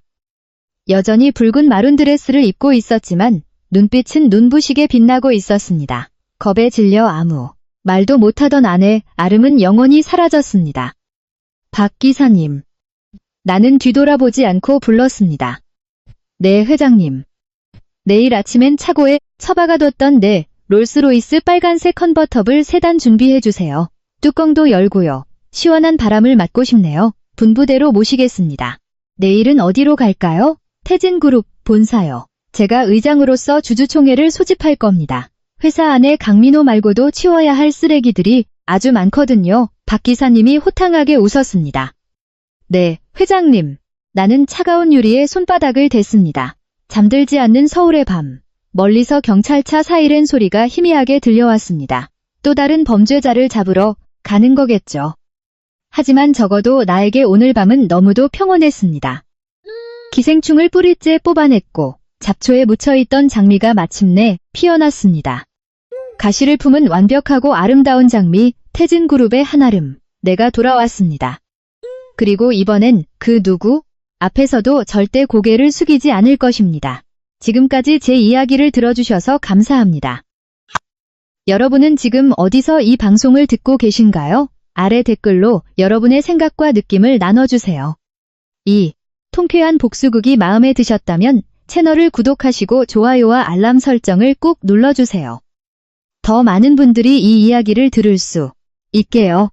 여전히 붉은 마룬 드레스를 입고 있었지만 눈빛은 눈부시게 빛나고 있었습니다. 겁에 질려 아무 말도 못하던 아내 아름은 영원히 사라졌습니다. 박 기사님. 나는 뒤돌아보지 않고 불렀습니다. 네, 회장님. 내일 아침엔 차고에 처박아뒀던 내 롤스로이스 빨간색 컨버터블 세단 준비해주세요. 뚜껑도 열고요. 시원한 바람을 맞고 싶네요. 분부대로 모시겠습니다. 내일은 어디로 갈까요? 태진그룹 본사요. 제가 의장으로서 주주총회를 소집할 겁니다. 회사 안에 강민호 말고도 치워야 할 쓰레기들이 아주 많거든요. 박 기사님이 호탕하게 웃었습니다. 네, 회장님. 나는 차가운 유리에 손바닥을 댔습니다. 잠들지 않는 서울의 밤. 멀리서 경찰차 사이렌 소리가 희미하게 들려왔습니다. 또 다른 범죄자를 잡으러 가는 거겠죠. 하지만 적어도 나에게 오늘 밤은 너무도 평온했습니다. 기생충을 뿌리째 뽑아냈고 잡초에 묻혀있던 장미가 마침내 피어났습니다. 가시를 품은 완벽하고 아름다운 장미, 태진그룹의 한아름. 내가 돌아왔습니다. 그리고 이번엔 그 누구 앞에서도 절대 고개를 숙이지 않을 것입니다. 지금까지 제 이야기를 들어주셔서 감사합니다. 여러분은 지금 어디서 이 방송을 듣고 계신가요? 아래 댓글로 여러분의 생각과 느낌을 나눠주세요. 이 통쾌한 복수극이 마음에 드셨다면 채널을 구독하시고 좋아요와 알람 설정을 꾹 눌러주세요. 더 많은 분들이 이 이야기를 들을 수 있게요.